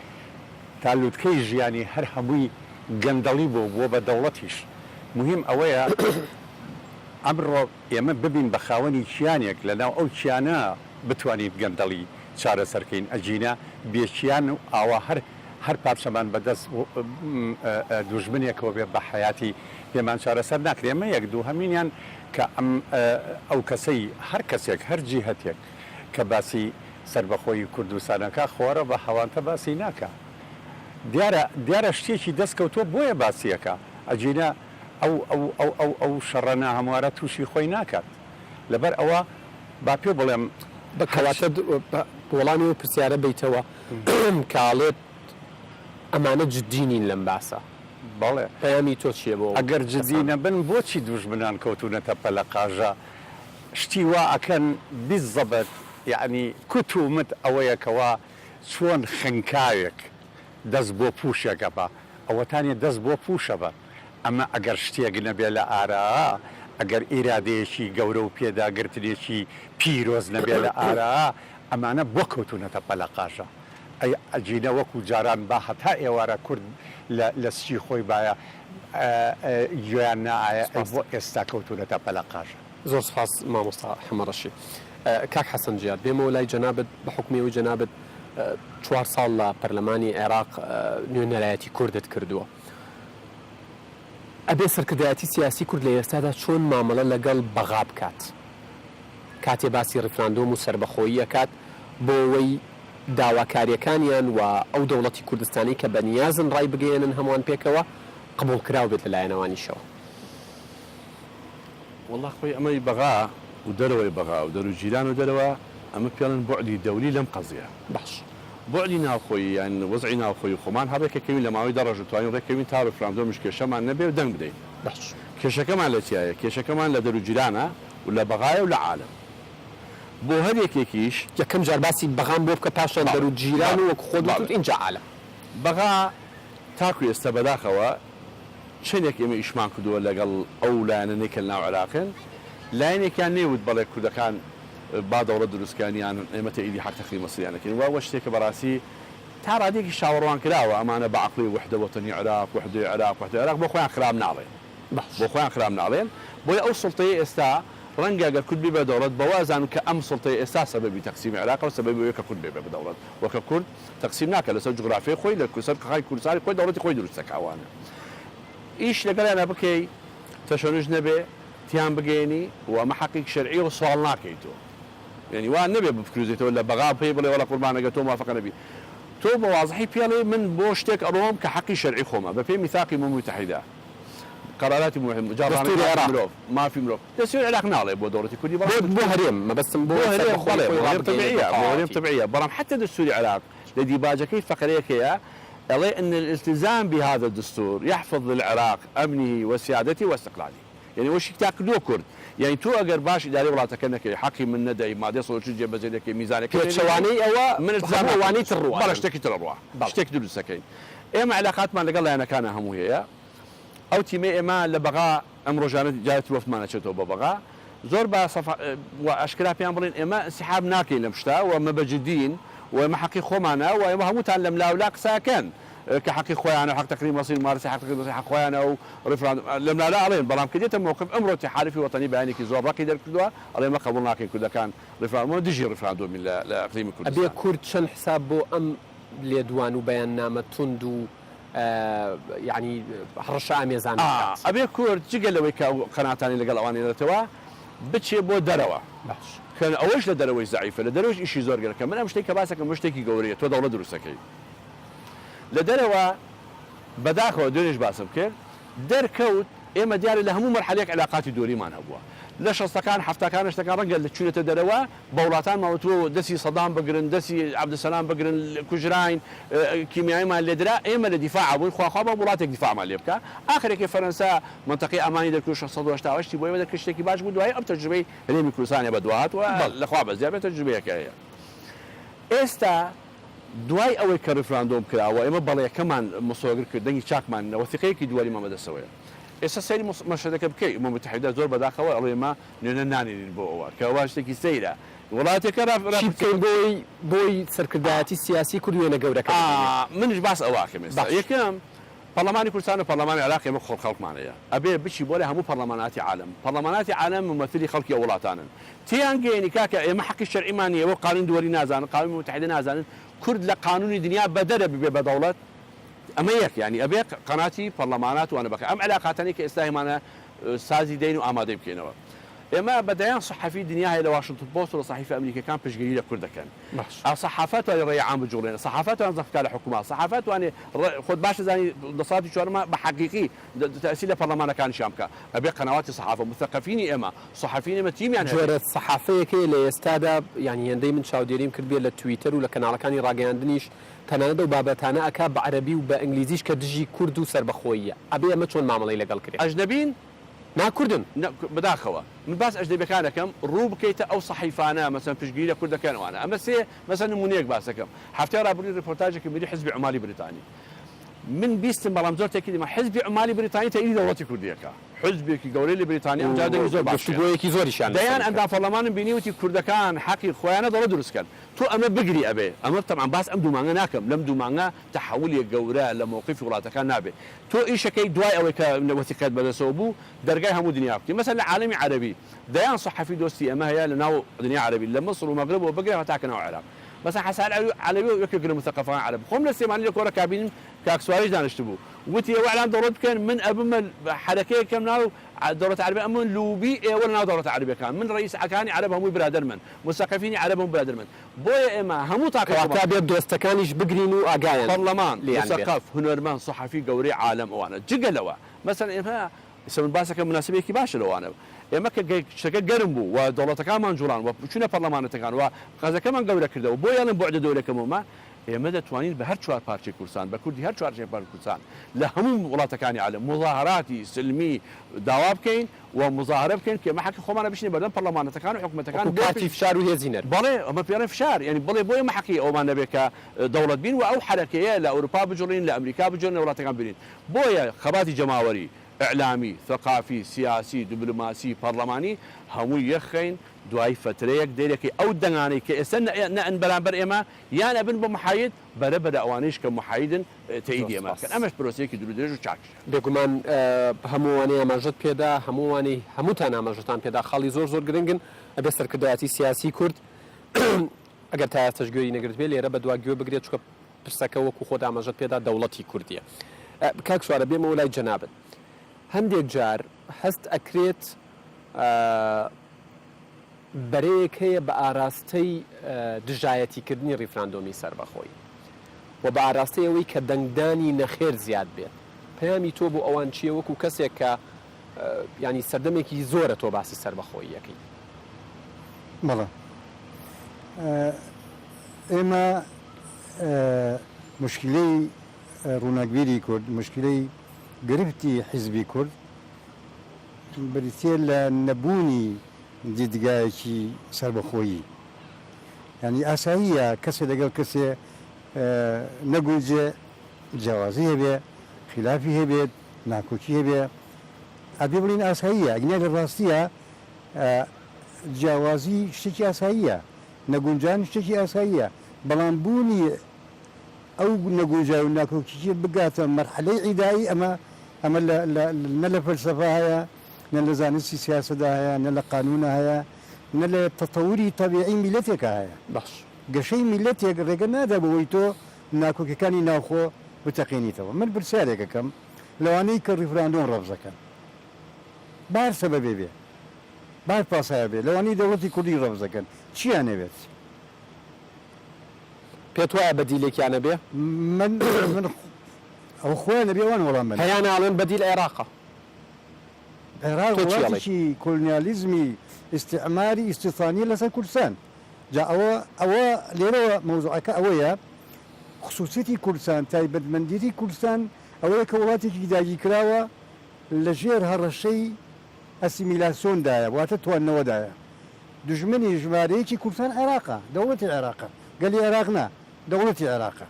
تا لووتکەی ژیانی هەر هەمووی گەندەڵی بۆ بە دەوڵەتیش مهم ئەوەیە ئەمڕۆ ئێمە ببین بە خاوەنی چیانێک لەناو ئەو چیانە بتوانیت گەندەڵی چارەسەرکەین ئەجینە بێچیان و ئاوا هەر پارچەمان بەدەست دوژمنێکەوە بێ بە حیاتی پێمان چارەسەر ناکرێ ئێمە یەک دوو هەمینیان کە ئەو کەسەی هەر کەسێک هەر جیهەتێک کە باسی سربەخۆی کوردستانەکە خۆرە بە هەوانتە باسی ناکە دیارە شتێکی دەستکەوتۆ بۆیە باسیەکە ئەجینە ئەو شەڕەنە هەموارە تووشی خۆی ناکات لەبەر ئەوە با پێ بڵێم بەکەواتە وەڵامی و پرسیارە بیتەوە کاڵێت ئەمانە جددینین لەم باسە بەڵێ پەیامی تۆ چییە بۆ ئەگەر جددی نەبن بۆچی دوژمنان کەوتونەتە پەلە قاژە شتی وا ئەکەن بیزەبەت یعنی کوتومت ئەوەیەکەوە چۆن خنکاوێک دەست بۆ پوشێکە بە ئەوەتانی دەست بۆ پوشە بە ئەمە ئەگەر شتێک نەبێ لە ئارا ئەگەر ئیرادەیەکی گەورە و پێداگرتنێکی پیرۆز نەبێ لە ئارا ئەمانە بۆ کەوتونەتە پەلە قاژە ئەجینە وەکو جاران با هەتا ئێوارە کورد لە سچی خۆی باە گویان نایە بۆ ئێستا کەوتونەتە پەلە قاژە. زۆر سپاس مامۆستا حەمە ڕەشید. کاک حەسەن جیاد بێمەوە لای جەنابەت بە حکومی و جەنابەت 4 ساڵ لە پەرلەمانی عێراق نوێنەرایەتی کوردت کردووە. ئەبێ سەرکردایەتی سیاسی کورد لە ئێستادا چۆن مامەڵە لەگەڵ بەغا بکات کاتێ باسی ڕفراندۆم و سربەخۆیی ئەکات بۆ ئەوەی داواکاریەکانیان و ئەو دەوڵەتی کوردستانی کە بەنیازن ڕای بگەێنن هەمووان پێکەوە قبول کراو بێت لەلایەنەوانیشەوە. والله خۆی ئەمەی بەغا و دەرەوەی بەغا و دەروجیران و دەرەوە ئەمە پێڵن بۆعلی دەولی لەم قەزیە باش بۆعلی ناوخۆی یان وەزعی ناوخۆی خۆمان هەڕێکەکەوین لە ماوەی دەڕۆژ توانین ڕێکەوین تا ڕفراندۆمیش کێشەمان نەبێ و دەنگ بدەین. باش کێشەکەمان لە چیایە؟ کێشەکەمان لە دەروجیرانە و لە بەغایە و لە عالم بۆ هەر یەکێکیش یەکەم جار باسی بەغام بۆ بکە پاشان دەروجیران و وەکو خۆت اینجا عالم بەغا تاکو ئێستا بەداخەوە چندێک ئێمە ئیشمان کردووە لەگەڵ ئەو لایەنەی کە ناو عێراقن لایەنێکیان نێوت بەڵێ کوردەکان با دەوڵەت دروستکانیان ئێمە تەئیدی حەقتەقی مەسریانەکەین وە شتێکە بەڕاستی تا ڕادێکی شاوەڕوان کراوە ئەمانە بە عەقڵی وحدە وەتەنی عێراق وحدەی عێراق وحدەی عێراق بۆ خۆیان خراب ناڵێن بۆ خۆیان خراب ناڵێن بۆیە ئەو سڵتەیە ئێستا ڕەنگە ئەگەر کورد بێ دەوڵەت بەوازان کە ئەم سڵتەیە ئێستا سەبەبی تەقسیمی عێراق و سەبەبی ئەوەیە کە کورد بێ بە دەوڵەت وەکە کورد تەقسیم ناکە لەسەر جوغرافیای خۆی لە سەر قەخای کوردستانی خۆی دەوڵەتی خۆی دروستەکاوانە ئیش لەگەڵیانە بکەی تەشەنوژ نەبێ تیان بگەێنی و ئەمە حەقیق شەرعی و سوال ناکەیتەوە یعنی وان نەبێ بفکرێتەوە لە بەغا پێی بڵێ وەڵا قوربانەگە تۆ موافقە نەبی تۆ بە واضحی پێڵێ من بۆ شتێک ئەڕۆم کە حەقی شەرعی خۆمە بە پێی میثاقی ئومەم متحیدە قراراتی مهم دستوری عێراق مرۆڤ مافی مرۆڤ دەستوری عێراق ناڵێ بۆ دەوڵەتی کوردی بۆ هەرێم مەبەستم بۆ هەرێم تبعية بەڵام حتى دستوری عێراق لە دیباجەکەی فقرەیەکەیە ئەڵێ أن الالتزام بهذا الدستور يحفظ للعراق أمنه وسيادته واستقلاله يعني وش تاكدو كرد يعني تو اگر باش اداري وڵاتەکە نەکەی حەقی من نەدەی مادەی سەڵۆکی جێبەجێ دەکەی میزانەکەی پێچەوانەی ئەوە من التزامەوانی تڕوا بەڵێ شتێکی تڕوا شتێک دروستەکەی ئێمە علاقاتمان لەگەڵ لایەنەکانە هەموو هەیە ئەو تیمە ئێمە لە بەغا ئەم ڕۆژانە جارێتی وەفمانەچێتەوە بە بەغا زۆر بە ئەشکرا پێیان بڵێن ئێمە انسحاب ناکەین لەم شتا و ئەمە بەجددین وما حقي خومانا وما هموتان لم لا ولا ساكن كحقي خويانا وحق تكريم وصيل مارسي حق تكريم حق خويانا ورفراندوم لم لا عليهم بلام كديت موقف امره تحالفي وطني بياني كي زور راكي دركدوا على ما قبلنا كي كان رفراندوم ديجي رفراندوم من لاقليم كردستان ابي كرد شن حسابه ام ليدوان وبياننامه تندو يعني حرشا ميزان ابي كرد جيل لو قناتاني لقال اواني لتوا بتشي بو دروا كان اوش لدروي ضعيفه لدروي شيء زور قال كمان مشتي كباسك مشتي قوريه تو دوله دروسكي لدروا بداخل دونيش باسم كير دركوت اما ديار لهم مرحله علاقات دوري ما نبوا ليش استكان حفتا كان اشتكان رجل تشونه دروا بولاتان موتو دسي صدام بقرن دسي عبد السلام بقرن كجراين كيميائي مال لدرا اما لدفاع ابو خواخا بولاتك دفاع مال يبكى اخر كي فرنسا منطقه اماني دركوش صدوا اشتاوشتي بو بدك تشتكي باش بدو هي اب تجربه ريمي كروساني بدوات والاخواب زياده تجربه كايه استا دوای ئەوەی کە ڕفراندۆم کراوە ئێمە بەڵێ کەمان مسۆگر کرد دەنگی چاکمان وەثیقەیەکی دووەری مامەدەستەوەیە ئێستا سەیری مەشهدەکە بکەی ئەمە متحیدە زۆر بەداخەوە ئەڵێ ئێمە نوێنە نانێنین بۆ ئەوە کە ئەوە شتێکی سەیرە وڵاتێکە بکەین بۆی سەرکردایەتی سیاسی کورد وێنە گەورەکە منش باس ئەواکەم ئێستا یەکەم پەرلەمانی کوردستان و پەرلەمانی عێراق ئێمە خەڵکمانەیە ئەبێ بچی بۆ لە هەموو پەرلەماناتی عالم پەرلەماناتی عالم ممثلی خەڵکی وڵاتانن تیان گەیەنی کاکە ئێمە حەقی شەرعیمان نیە ئەوە قانون دووەری نازانن قانون متحیدە نازانن كرد لقانوني دنيا بدر بدولة أميك يعني أبيك قناتي برلمانات وأنا بك أم علاقاتني كإسلام أنا سازي دين وآمادة بكينوا إما بدأنا صحفي دنيا هي لواشنطن بوست ولا صحيفة أمريكا كان بشجيل كرد كان صحافات ولا رأي عام بجولين صحافات وأنا ضفك على حكومة صحافات وأنا خد باش زاني ضصاتي شو ما بحقيقي تأثير البرلمان كان شامكا أبي قنوات صحافة مثقفيني إما صحفيين إما تيم يعني جورة صحافية كي ليستادا يعني دايما شاوديريم كربية للتويتر ولا كان على كاني راجعندنيش تنادوا بابتانا أكاب عربي وبإنجليزيش كدجي كرد وسربخوية أبي أما شون معاملة لقال كريم أجنبين نا كردن بداخوا من باس اجنبي كان كم روب كيتا او صحيفانا مثلا تشجيل كرد كان وانا اما سي مثلا منيك باسكم حفتي رابري ريبورتاج كبير حزب عمالي بريطاني من بيست برامزور تاكيد ما حزب عمالي بريطاني تايد دولتي كرديه حزب كي قوري بريطانيا مجاد زور باش شغويكي زور شان ديان عند برلمان بينيوتي كردكان حقي خويانا دوله درسكن تو اما بقري ابي اما طبعا باس امدو معنا ناكم لمدو معنا تحول يقورا لموقف ولاته كان نابي تو ايش كي دواي او وثيقات بدسوبو درجه هم دنيا مثلا عالمي عربي ديان صحفي دوستي اما هي لناو دنيا عربي لمصر ومغرب وبقرا تاكنوا عراق بس حسال علوي يكون مثقفان عرب خم لسيماني كوره كابين كاكسواريج دانشتبو وتي واعلان دولت كان من ابم حركه كم ناو دولة عربية من لوبي ولا دولة عربية كان من رئيس أكاني عرب هم برادر من مثقفين عرب هم برادر من بويا إما همو تاكل بيد دوستكانيش بقرينو أجاين برلمان مثقف هنرمان صحفي قوري عالم وانا جقلوا مثلا إما يسمون باسك مناسبة كي باش لو أنا إما كشكل قرنبو ودولة كان منجوران وشنا برلمان تكان وقذا كمان قوري كده وبويا لن بعد دولة كمان ئێمە دەتوانین بە هەر چوار پارچەی کورسان بە کوردی هەر چوارچەی کورسان لە هەموو وڵاتەکانی عالم مظاهراتی سلمی داوا بکەین و مظاهرە بکەین کە ئێمە حەقی خۆمانە بشینە بەردەم پەرلەمانەتەکان و حکوومەتەکان کاتی فشار و هێزینەر بەڵێ ئەمە پێڵێن فشار یعنی بڵێ بۆیە ئێمە حەقی ئەومان نەبێت کە دەوڵەت بین و ئەو حرەکەیە لە ئەوروپا بجوڵین لە ئەمریکا بجوڵین لە وڵاتەکان بینین بۆیە خەباتی جەماوەری إعلامي ثقافي سياسي دبلوماسي برلماني همو يخين دوای فترەیەک دەرێکی ئەو دەنگانەی کە ئێستا نەئن بەرامبەر ئێمە یان ئەبن بە محاید بەرەبەر ئەوانەیش کە محایدن تەیدی ئێمەکەن ئەمەش پرۆسەیەکی دوورودرێژ و چاک بێگومان هەمووانەی ئاماژەت پێدا هەمووانی هەمووتان ئاماژەتان پێدا خەڵی زۆر گرنگن ئەبێ سەرکردایەتی سیاسی کورد ئەگەر تا تەشگوێری نەگرت بێ لێرە بە دواگوێ بگرێت چکە پرسەکە وەکو خۆت ئاماژەت پێدا دەوڵەتی کوردیە کاک سوارە بێمەوە لای جەنابەت هەندێک جار هەست ئەکرێت بەرەیەک هەیە بە ئاراستەی دژایەتیکردنی ڕیفراندۆمی سەربەخۆی و بە ئاراستەی ئەوەی کە دەنگدانی نەخێر زیاد بێت پەیامی تۆ بۆ ئەوان چییە وەکو کەسێک کە ینی سەردەمێکی زۆرە تۆ باسی سەربەخۆی یەکەی بەڵێ ئێمە مشکلەی ڕووناکبیری کورد مشکلەی گرفتی حیزبی کورد بریتە لە نەبوونی دیدگایەکی سەربەخۆیی ینی ئاساییە کەسێ لەگەڵ کەسێ نەگونجێ جیاوازی هەبێ خلافی هەبێت ناکۆکی هەبێ ئەبێ بڵین ئاساییە ئەگەر لە ڕاستیە جیاوازی شتێکی ئاساییە نەگونجان شتێکی ئاساییە بەڵام بوونی ئەو نەگۆژای و ناکۆکیی بگاتە مەرحلەی عیدایی ئەمە نە لە فەلسەفە هەیە نە لە زانستی سیاسەدا هەیە نە لە قانونە هەیە نە لە تەتەوری تەبیعی میلەتێکە هەیە باش گەشەی میلەتێک ڕێگە نادا بەوەی تۆ ناکۆکەکانی ناوخۆ بتەقینیتەوە من پرسیارێکەکەم لەوانەی کە ڕیفراندۆم ڕەبزەکەن بار سەبەبێ بێ بار پاسایە بێ لەوانەی دەوڵەتی کوردی ڕەبزەکەن چیان نەبێت پێت وایە بەدیلێکیانە بێ من ئەو خۆیان نەبێ وان وەڵام بن هەیە ناڵێن بەدیل عێراقە عێراق تۆ چی ئەڵێی؟ وڵاتێکی کۆلنیالیزمی ئیستیعماری ئیستیفانی لەسەر کوردستان جا ئەوە لێرەوە مەوزوعەکە ئەوەیە خصوصیتی کوردستان تایبەتمەندیتی کوردستان ئەوەیە کە وڵاتێکی داگی کراوە لە ژێر هەڕەشەی ئەسیمیلاسیۆندایە واتە توانەوەدایە دژمنی ژمارەیەکی کوردستان عێراقە دەوڵەتی عێراقە گەلی عێراق نا دەوڵەتی عێراقە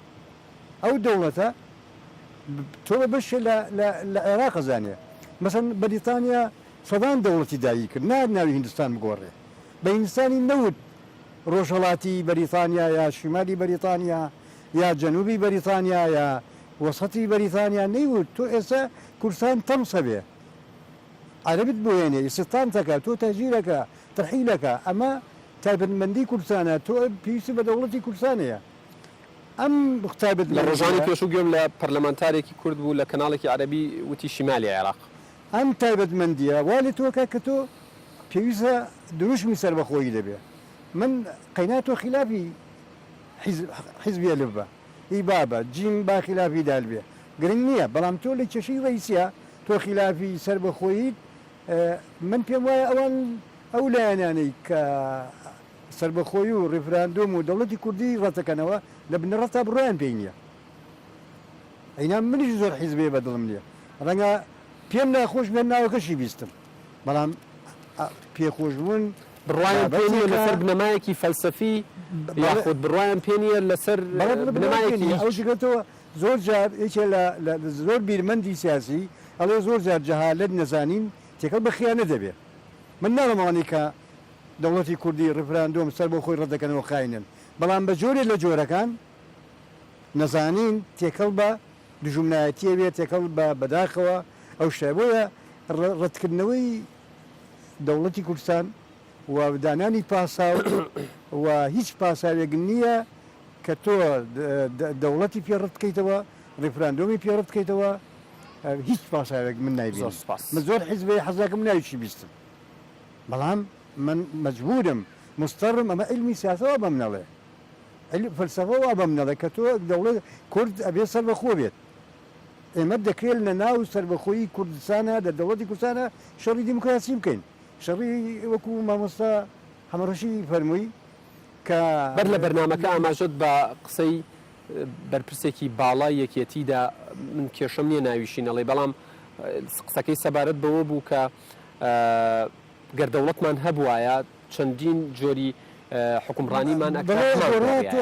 ئەو دەوڵەتە تۆ بەشێ لە عێراق زانێ مەسەن بەریتانیا سەدان دەوڵەتی دایی کرد ناوی هیندستان بگۆڕێ بە هیندستانی نەوت ڕۆژهەڵاتی بەریتانیا یا شیمالی بەریتانیا یا جەنوبی بەریتانیا یا وەسەتی بەریتانیا نەیوت تۆ ئێستا کوردستان تەمسە بێ عەرەبت بۆێنێ ئیستان تەکە تۆ تەژیرەکە تەرحیلەکە ئەمە تایبەتمەندی کوردستانە تۆ پێویستی بە دەوڵەتی کوردستانەیە ئەم تایبەت لە ڕۆژانی پێشوو گوێم لە پەرلەمانتارێکی کورد بوو لە کەناڵێکی عەرەبی وتی شیمالی عێراق ئەم تایبەتمەندیە وا لە تۆکە کە تۆ پێویستە دروشمی سەربەخۆیی دەبێ من قەینات تۆ خلافی حیزبیە لبە هی بابە جیم با خلافی دالبێ گرنگ نییە بەڵام تۆ لە کێشەی ڕئیسیە تۆ خلافی سەربەخۆیت من پێم وایە ئەوان ئەو لایەنانەی کە سەربەخۆی و ڕیفراندۆم و دەوڵەتی کوردی ڕەتەکەنەوە لە بنەڕەتا بڕیان پێی نییە ئەینا منیش زۆر حیزبێ بەدڵم نییە ڕەنگە پێم ناخۆش بێن ناوەکەشی بیستم بەڵام پێخۆشبوون بڕواان پێنیە لەسەر بنەمایەکی فەلسەفی یاخود بڕواان پێنیە لەسەر بنەمایەکی ئەو شگەتەوە زۆر جار یەکێ لە زۆر بیرمەندی سیاسی ئەڵێ زۆر جار جەهالەت نەزانین تێکەڵ بە خیانە دەبێت من ناڵەمانی کە دەوڵەتی کوردی ڕفراندۆم سەر بۆ خۆی ڕەتەکەنەوە خاینن بەڵام بە جۆرێک لە جۆرەکان نەزانین تێکەڵ بە دژومنایەتیە بێت تێکەڵ بە بەداخەوە ئەو شەبۆیە ڕەتکردنەوەی دەوڵەتی کوردستان و دانانی پاساو و هیچ پاساوێک نییە کە تۆ دەوڵەتی پێڕەت بکەیتەوە ڕیفراندۆمی پێڕەت بکەیتەوە هیچ پاساوێک من نایبێت من زۆر حیزبێ حەزاکەم ناویشی بیستم بەڵام من مەجبورم مستەڕم ئەمە علمی سیاسەوە بەم نەڵێ فەلسەفەوە بەم نەڵێ کە تۆ دەوڵەت کورد ئەبێ سەربەخۆ بێت ئێمە دەکرێت لە ناو سەربەخۆیی کوردستانە لە دەوڵەتی کوردستانە شەڕی دیموکراسی بکەین شەڕی وەکو مامۆستا هەمەڕەشی فەرمووی کە بەر لە بەرنامەکە ئاماژت بە قسەی بەرپرسێکی باڵای یەکێتیدا من کێشەم نییە ناویشی نەڵێ بەڵام قسەکەی سەبارەت بەوە بوو کە گەردەوڵەتمان هەبوایە چەندین جۆری حکومڕانیمان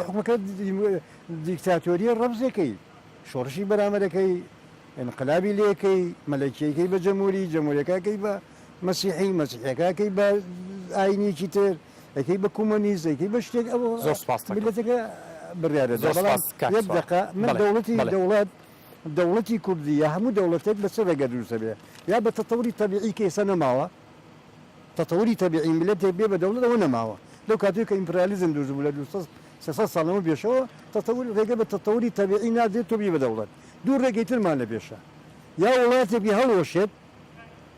حکومەکە دیکتاتۆریە ڕەبزەکەی شۆڕشی بەرامەرەکەی انقلابی لێکەی مەلەکیەکەی بە جەمهوری جەمهوریەکەکەی بە مەسیحی مەسیحەکەی بە ئاینێکی تر ئەکەی بە کۆمۆنیست ئەکەی بە شتێک ئەوە زۆر سپاس میلەتەکە بڕیارە من دەوڵەتی دەوڵەتی کوردی یا هەموو دەوڵەتێک لەسەر ڕێگە دروستە بێ یا بە تەتەوری تەبیعی کە ئێستا نەماوە تەتەوری تەبیعی میلەتێک بێ بە دەوڵەت ئەوە نەماوە لەو کاتێک کە ئیمپریالیزم دروست بوو لە 300 ساڵەوە پێشەوە ڕێگە بە تەتەوری تەبیعی نادێت تۆ بی بە دەوڵەت دوو ڕێگەی ترمان لە پێشە یا وڵاتێکی هەڵوەشێت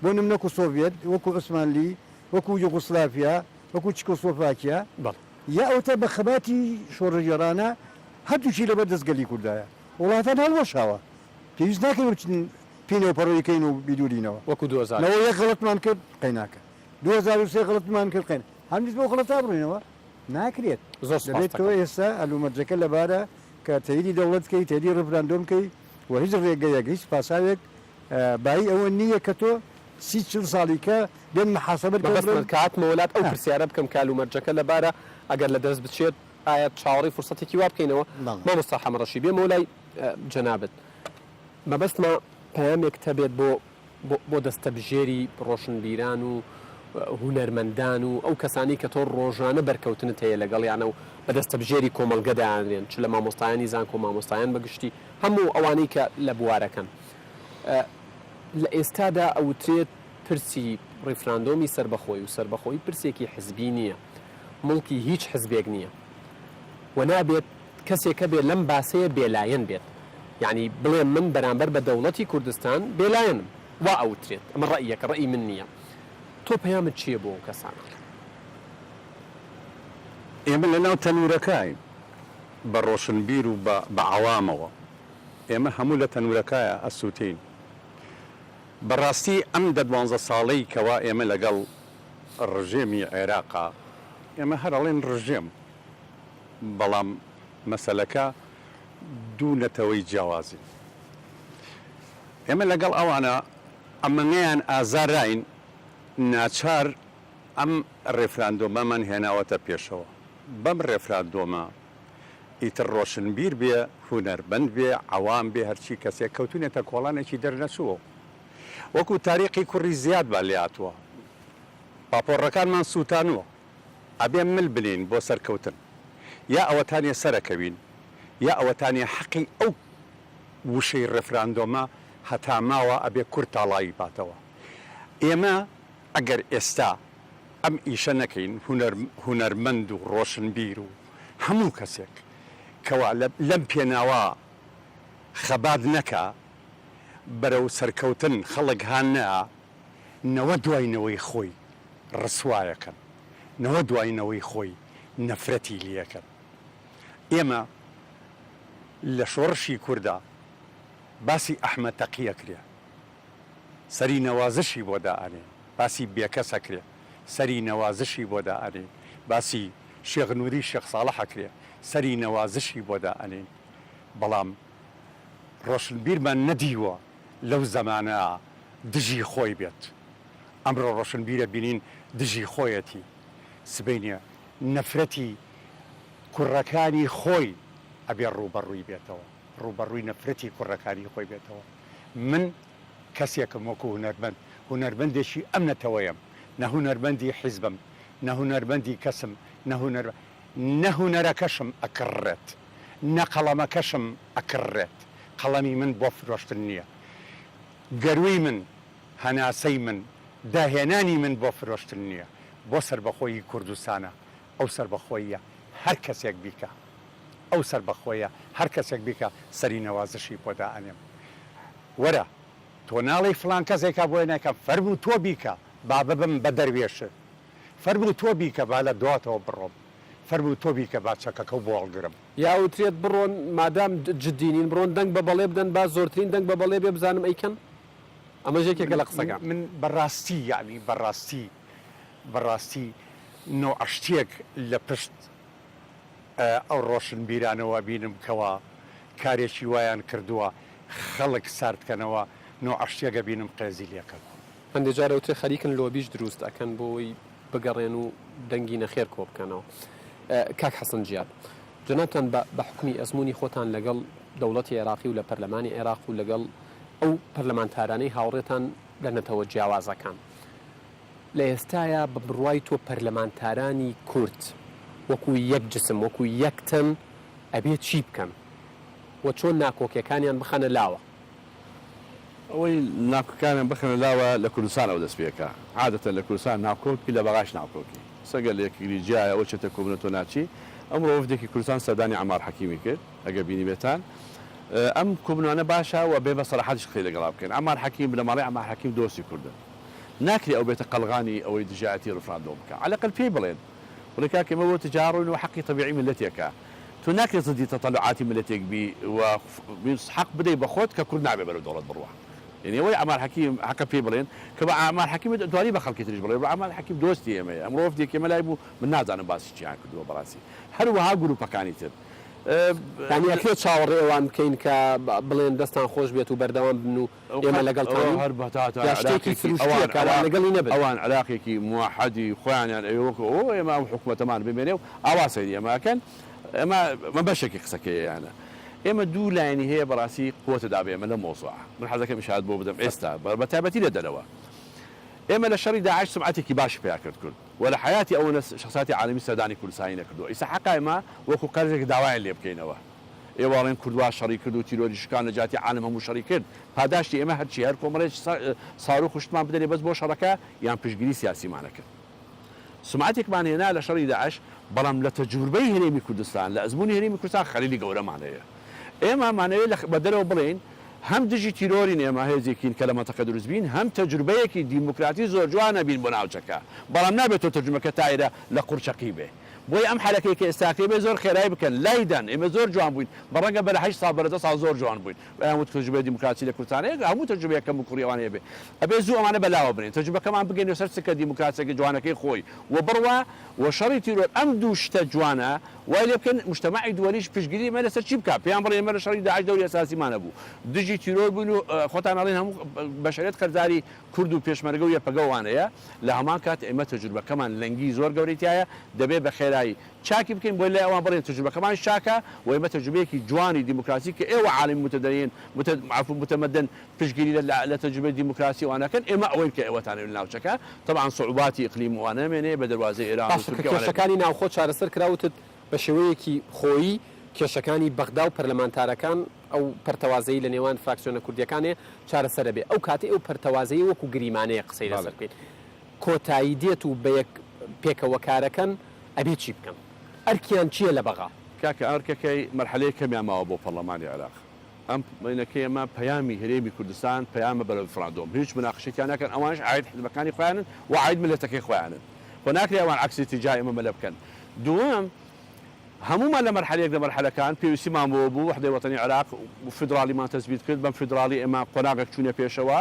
بۆ نمونەکو سۆڤێت وەکو عوسمانلی وەکو یوگۆسلاڤیا وەکو چکۆسلۆڤاکیا یا ئەوتە بە خەباتی شۆڕەژێرانە هەردووچی لەبەر دەستگەلی کوردایە وڵاتان هەڵوەشاوە پێویست ناکەین بچین پێینەوە پەڕۆیەکەین و بیدورینەوە وەکو 2000 یەک غەڵەتمان کرد قەیناکە 2003 غەڵەتمان کرد قەین هەمیش بۆ غەڵەتا بڕینەوە ناکرێت دەبێتەوە ئێستا ئەلومەرجەکە لەبارە کە تەیری دەوڵەتکەی تەیری ڕفراندۆمکەی و هیچ ڕێگەیەک هیچ پاساوێک بای ئەوە نییە کە تۆ 30 ساڵی کە بێن محاسبەت کاتمە وڵات ئەو پرسیارە بکەم کالومەرجەکە لەبارە ئەگەر لە دەست بچێت ئایا چاوەڕی فرسەتێکی وا بکەینەوە مامۆستا حەمەڕەشی بێ مەولای جەنابەت مەبەستمە پەیامێک هەبێت بۆ دەستەبژێری ڕۆشنبیران و هونەرمەندان و ئەو کەسانی کە تۆ ڕۆژانە بەرکەوتنت هەیە لەگەڵیانە و بەدەستە بژێری کۆمەلگەدایانێن چ لە مامۆستایانی زانکۆ مامۆستایان بەگشتی هەموو ئەوانەی کە لە بوارەکەن لە ئێستادا ئەوترێت پرسی ڕیفراندۆمی سربەخۆی و سربەخۆی پرسێکی حزبی نییە مڵکی هیچ حزبێک نییە و نابێت کەسێکە بێت لەم باسەیە بێلایەن بێت یعنی بڵێ من بەرامبەر بە دەوڵەتی کوردستان بێلایەنم وا ئەوترێت ئەمە ڕەئیەکە ڕەئی من نییە تۆ پەیامت چییە بۆ ئەو کەسانە ئێمە لەناو تەنورەکەین بە ڕۆشنبیر و بە عەوامەوە ئێمە هەموو لە تەنورەکایە ئەسووتین بەڕاستی ئەم 12 ساڵەی کەوا ئێمە لەگەڵ ڕژێمی عێراقا ئێمە هەرەڵێن ڕژێم بەڵام مەسەلەکە دوو نەتەوەی جیاوازی ئێمە لەگەڵ ئەوانە ئەمەنیان ئازاراین ناچار ئەم ڕێفراندۆمەمان هێناوەتە پێشەوە بەم ڕێفراندۆمە ئیتر ڕۆشنبیر بێ هونەربەند بێ عەوام بێ هەرچی کەسێک کەوتونێتە کۆڵانێکی دەرنەچووە وەکو تاریقی کوڕی زیاد با لێهاتووە پاپۆڕەکانمان سووتانووە ئەبێ مل بنین بۆ سەرکەوتن یا ئەوەتانێ سەرەکەوین یا ئەوەتانێ حەقی ئەو وشەی ڕێفراندۆمە هەتا ماوە ئەبێ کورت تاڵایی باتەوە ئێمە ئەگەر ئێستا ئەم ئیشە نەکەین هونەرمەند و ڕۆشنبیر و هەموو کەسێک کەوا لەم پێناوە خەبات نەکە بەرەو سەرکەوتن خەڵک هانە نەوە دوایینەوەی خۆی ڕسوایەکەن نەوە دوایینەوەی خۆی نەفرەتی لەکەن ئێمە لە شۆڕشی کووردا باسی ئەحمەد تەقیە کرێ سەری نەوازشی بۆ دائانێ باسی بێکەسە کرێ سەری نەوازشی بۆ دائانێ باسی شێخ نووری شێخ ساڵحە کرێ سەری نەوازشی بۆ دائانێن بەڵام ڕۆشنبیرمان نەدیوە لەو زەمانە دژی خۆی بێت ئەمڕۆ ڕۆشنبیرە بینین دژی خۆیەتی سبەینە نەفرەتی کوڕەکانی خۆی ئەبێ ڕوبەڕووی بێتەوە ڕوبەڕووی نەفرەتی کوڕەکانی خۆی بێتەوە من کەسێکم وەکو هونەرمەند هونەرمەندێکی ئەم نەتەوەیەم نە هونەرمەندی حیزبم نە هونەرمەندی کەسم نەهونەرەکەشم ئەکڕێت نە قەڵەمەکەشم ئەکڕێت قەڵەمی من بۆ فرۆشتن نییە گەروی من هەناسەی من داهێنانی من بۆ فرۆشتن نییە بۆ سربەخۆیی کوردستانە ئەو سربەخۆیە هەر کەسێک بیکە ئەو سربەخۆیە هەر کەسێک بیکە سەری نەوازشی بۆدا ئەنێم وەرە تۆ ناڵی فلان کەسێکە بۆی نەکەم فەرموو تۆ بیکە با ببم بە دەروێشت فەرموو تۆ بیکە با لە دواتەوە بڕۆم فەرموو تۆ بیکە با چەکەکە بۆ هەڵگرم یا وترێت بڕۆن مادام جددینین بڕۆن دەنگ بە بەڵێ بدەن با زۆرترین دەنگ بە بەڵێ بێ بزانم ئەیکەن ئەمە ژێکێکە لە قسەکە من بەڕاستی یعنی بەڕاستی نۆعشتێک لە پشت ئەو ڕۆشنبیرانەوە بینم کەوا کارێکی وایان کردووە خەڵک ساردکەنەوە نۆعشتێکە بینم قێزی لێکەن هەندێک جارە وترێ خەریکن لۆبیش دروست ئەکەن بۆی بگەڕێن و دەنگی نەخێر کۆ بکەنەوە کاک حەسەن جیاد جنابتان بە حکمی ئەزمموی خۆتان لەگەڵ دەوڵەتی عێراقی و لە پەرلەمانی عێراق و لەگەڵ ئەو پەرلەمانتارانەی هاوڕێتان لە نەتەوە جیاوازەکان لە ئێستاە بە بڕوای تۆ پەرلەمانتارانی کورد وەکو یەک جسم وەکو یەکتن ئەبێت چی بکەن و چۆن ناکۆکیەکانیان بخەنە لاوە ئەوەی ناکۆکانیان بخەنە لاوە لە کوردستان ئەو دەست پێکە عادەتە لە کوردستان ناکۆکی لە بەغاش ناکۆکی سەگەر لەکیری جیایە ئەو چێتە کۆبنەوە ناچی ئەمڕۆ وفدێکی کوردستان سەردانی عەمار حەکیمی کرد ئەگە بینی بێتان ئەم کۆبنەوەە باشە و بێ بە سەراحەتیش قسەی لەگەڵا بکەین عەمار حەکیم لەماڵەی عەمار حەکیم دۆستی کوردە ناکری ئەو بێتە قەڵغانی ئەوەی دژایەتی ڕفراندۆ بکە عەلە ئەقەل پێی بڵێن وڵی کاکە ئێمە بۆ تجارڕۆین و حەقی تەبیعی ملەتێکە تۆ ناکرێت زدی تەتەلوعاتی ملەتێک بی و حەق بدەی بە خۆت کە کورد نابێ بەرەو دەوڵەت بڕوە یعنی ئەوەی عەمار حەکیم حەقە پێی بڵێن کە بە عەمار حەکیم دەتوانی بە خەڵکی تریش بڵێ بە عەمار حەکیم دۆستی ئێمەیە ئەمڕۆ وفدێکی ئێمە لای بوو من نازانم باسی چیان کردووە بەڕاستی هەروەها گروپەکانی تر یانیەکرێت چاوەڕێ ئەوان بکەین کە بڵێن دەستان خۆش بێت و بەردەوام بن و ئێمە لەگەڵتان هەر بەتاتە شتێکی فروشتێکە لەگەڵی نەبێت ئەوان عراقێکی موحەدی خۆیانیان ئەوەکە ئەو ئێمە ئەو حکوومەتەمان بمێنێ و ئاوا سەیری ئەماکەن ئەمە بەشێکی قسەکەیانە ئێمە دوو لایەنی هەیە بەڕاستی قوتە دابێ ئێمە لە مۆزوع من حەزەکەم شاد بۆ بدەم ئێستا بە تایبەتی لە دەرەوە ئێمە لە شەڕی داعش سمعەتێکی باش پێیا کرد و لە حیاتی ئەوە شخصاتی عالمی سەردانی کوردستانی نەکردو. ئیسا حەقا ئێمە وەکو قەرزێک داوای لێ بکەینەوە. ئێوەڵێن کوردوا شەڕی کرد و تیرۆری شکان نەجاتی عالم هەموو شەڕی کرد. پاداشتی ئێمە هەرچی هەر کۆمەڵێک ساڕ و خوشتمان بدەنێ بەس بۆ شەڕەکە یان پشتگیری سیاسیمانە کرد. سمعەتێکمان هێنا لە شەڕی داعش بەڵام لە تەجروبەی هەرێمی کوردستان لە ئەزمموی هەرێمی کوردستان خەلیلی گەورەمانەیە. ئێمە مانەوێت بە دەرەوە بڵێن هەم دژی تیرۆرین ئێمە هێزێکین کە لە مەنتەقە دروست بین هەم تەجروبەیەکی دیموکراتی زۆر جوانە بین بۆ ناوچەکە بەڵام نابێت تۆ تەرجمەکە تایرە لە قورچەقی بێ بۆی ئەم حەلەکەی کە ئێستاکەی بێ زۆر خێرایی بکەن لایدان ئێمە زۆر جوان بووین بەڕەنگە بەرە 8 ساڵ بەرە 10 ساڵ زۆر جوان بووین هەموو تەجروبەی دیموکراسی لە کوردستانەیە هەموو تەجروبەیەکەم و کوڕیوانەیە بێ ئەبێ زوو ئەمانە بەلاوە بنین تەجروبەکەمان بگەین سەر چکە دیموکراسیەکە جوانەکەی خۆی و بڕوا و شەڕی تیرۆر ئەم دوو شتە جوانە وای لێ بکەن مجتەمەعی دووەریش پشتگیری ئێمە لەسەر چی بکات پێیان بڵێن ئێمە لە شەڕی داعش دەوری ئەساسیمانە بوو دژی تیرۆر بوون و خۆتان ئەڵێن هەموو بەشەریەت قەرزداری کورد و پێشمەرگە و یەکپەگەوانەیە لە هەمان کات ئێمە تەجروبەکەمان لەنگی زۆر گەورەیتایە دەبێت بە خێرایی چاکی بکەین بۆی لە ئەوان بڵێن تەجروبەکەمان چاکە و ئێمە تەجروبەیەکی جوانی دیموکراسی کە ئێوە عالم متدەین متمدن پشتگیری لە تەجروبەی دیموکراسی وانەکەن ئێمە ئەوەی کە ئێوەتانە لە ناوچەکە طبعا صعوباتی ئیقلیم وانەمێنێ بە دەواازەی ئێران کێشەکانی ناوخۆ چارەسەر کراوتت بە شێوەیەکی خۆیی کێشەکانی بەغدا و پەرلەمانتارەکان ئەو پەرتەوازەی لە نێوان فراکسیۆنە کوردیەکانێ چارەسەر بێ ئەو کاتی ئەو پەرتەوازەی وەکو گریمانەیە قسەی لەسەر بکەین کۆتایی دێت و بە یەک پێکەوەکارەکەن ئەبێ چی بکەن ئەرکیان چییە لە بەغا کاکە ئەرکەکەی مەرحەلەیە کەمیان ماوە بۆ پەرلەمانی عێراق ئەم بینەکەی ئەمە پەیامی هەرێمی کوردستان پەیامە بەرە ڕفراندۆم هیچ مناقشەیان نەکەن ئەوانش عاید حزبەکانی خۆیانن و عاید ملەتەکەی خۆیانن بۆ ناکرێ ئەوان عەکسی تیجای ئێمە مەلە بکەن دووەم هەمومان لە مەرحەلەیەک لە مەرحەلەکان پێویستیمان بۆ بوو وحدەی وەتەنی عێراق و فیدراڵیمان تەثبیت کرد بەم فیدراڵی ئێمە قۆناغێک چوونە پێشەوە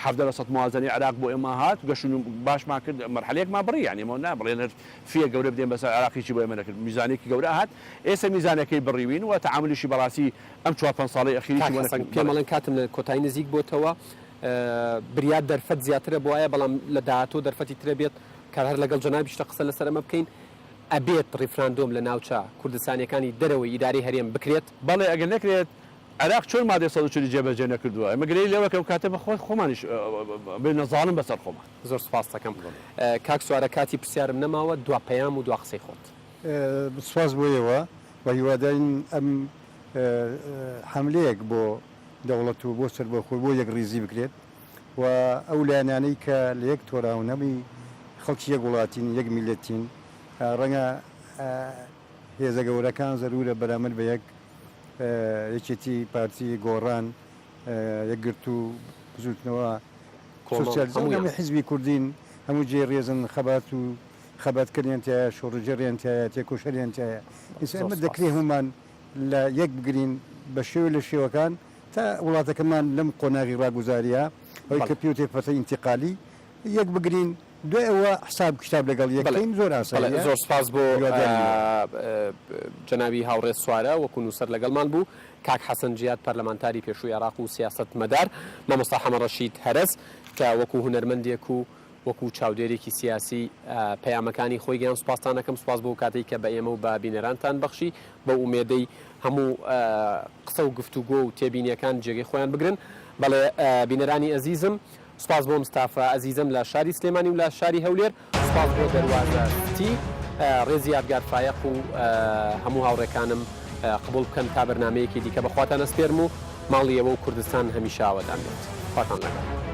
17% موازنەی عێراق بۆ ئێمە هات گەشتون باشمان کرد مەرحەلەیەکمان بڕی یعنی ئێمە نابڕێنەر فیە گەورە بدەین بەسەر عێراقیی بۆ ئێمە نەکرد میزانێکی گەورە هات ئێستا میزانەکەی بڕیوین و تەعاملیشی بەڕاستی ئەم 4-5 ساڵی ئەخیری پێمەڵێن کاتم لە کۆتایی نزیک بۆتەوە بریاد دەرفەت زیاترە بۆ وایە بەڵام لە داهاتوو دەرفەتی ترە بێت کار هەر لەگەڵ جەنابی شتە قسە لەسەر ئەمە بکەین ئەبێت ڕیفراندۆم لە ناوچە کوردستانیەکانی دەرەوەی ئیداری هەرێم بکرێت بەڵێ ئەگەر نەکرێت عێراق چۆن مادەی 140 جێبەجێ نەکردووە ئەمە گرەی لەوە کە کاتە بە خۆمانیش نەزانم بەسەر خۆمان زۆر سپاس دەکەم کاک سوارە کاتی پرسیارم نەماوە دوا پەیام و دوا قسەی خۆت سواز بۆیەوە و هیوادارین ئەم حملەیەک بۆ دەوڵەت و بۆ سەر بە خۆی بۆ یەک ڕیزی بکرێت و ئەو لایەنانەی کە لە یەک تۆراونەمی خەڵکی یەک وڵاتین یەک میلەتین ڕەنگە هێزە گەورەکان زەرورە بەرامبەر بە یەک یەکێتی پارتی گۆڕان یەکگرت و بزوتنەوە سوسیالیزم حیزبی کوردین هەموو جێ ڕێزن خەبات و خەباتکردیان تایە شۆڕژەریان تایە تێکۆشەریان تایە ئێمە دەکرێت هەمومان لە یەک بگرین بە شێوە لە شێوەکان تا وڵاتەکەمان لەم قۆناغی ڕاگوزاریە ئەوەی کە پێوتێ فەتە ئینتیقالی یەک بگرین دوای ئەوە حساب کتاب لەگەڵ یەکەین زۆر ئاسانە زۆر سپاس بۆ جەنابی هاوڕێ سوارە وەکو نووسەر لەگەڵمان بوو کاک حەسەن جیاد پەرلەمانتاری پێشووی عێراق و سیاست مەدار مامۆستا حەمە ڕەشید هەرس کە وەکو هونەرمەندێک و وەکو چاودێرێکی سیاسی پەیامەکانی خۆی گەیان سوپاسان دەکەم سوپاس بۆ کاتێک کە بە ئێمە و بە بینەرانتان بەخشی بە ئومێدەی هەموو قسە و گفتوگۆ و تێبینیەکان جێگەی خۆیان بگرن بەڵێ بینەرانی ئەزیزم سپاس بۆ مستافە ئەزیزم لە شاری سلێمانی و لە شاری هەولێر سپاس بۆ دەروازە تی ڕێزی یادگار فایق و هەموو هاوڕێکانم قبول بکەن تا بەرنامەیەکی دیکە بەخواتان ئەسپێرم و ماڵی ئەوە و کوردستان هەمیشە ئاوەدان بێت خواتان لەگەڵ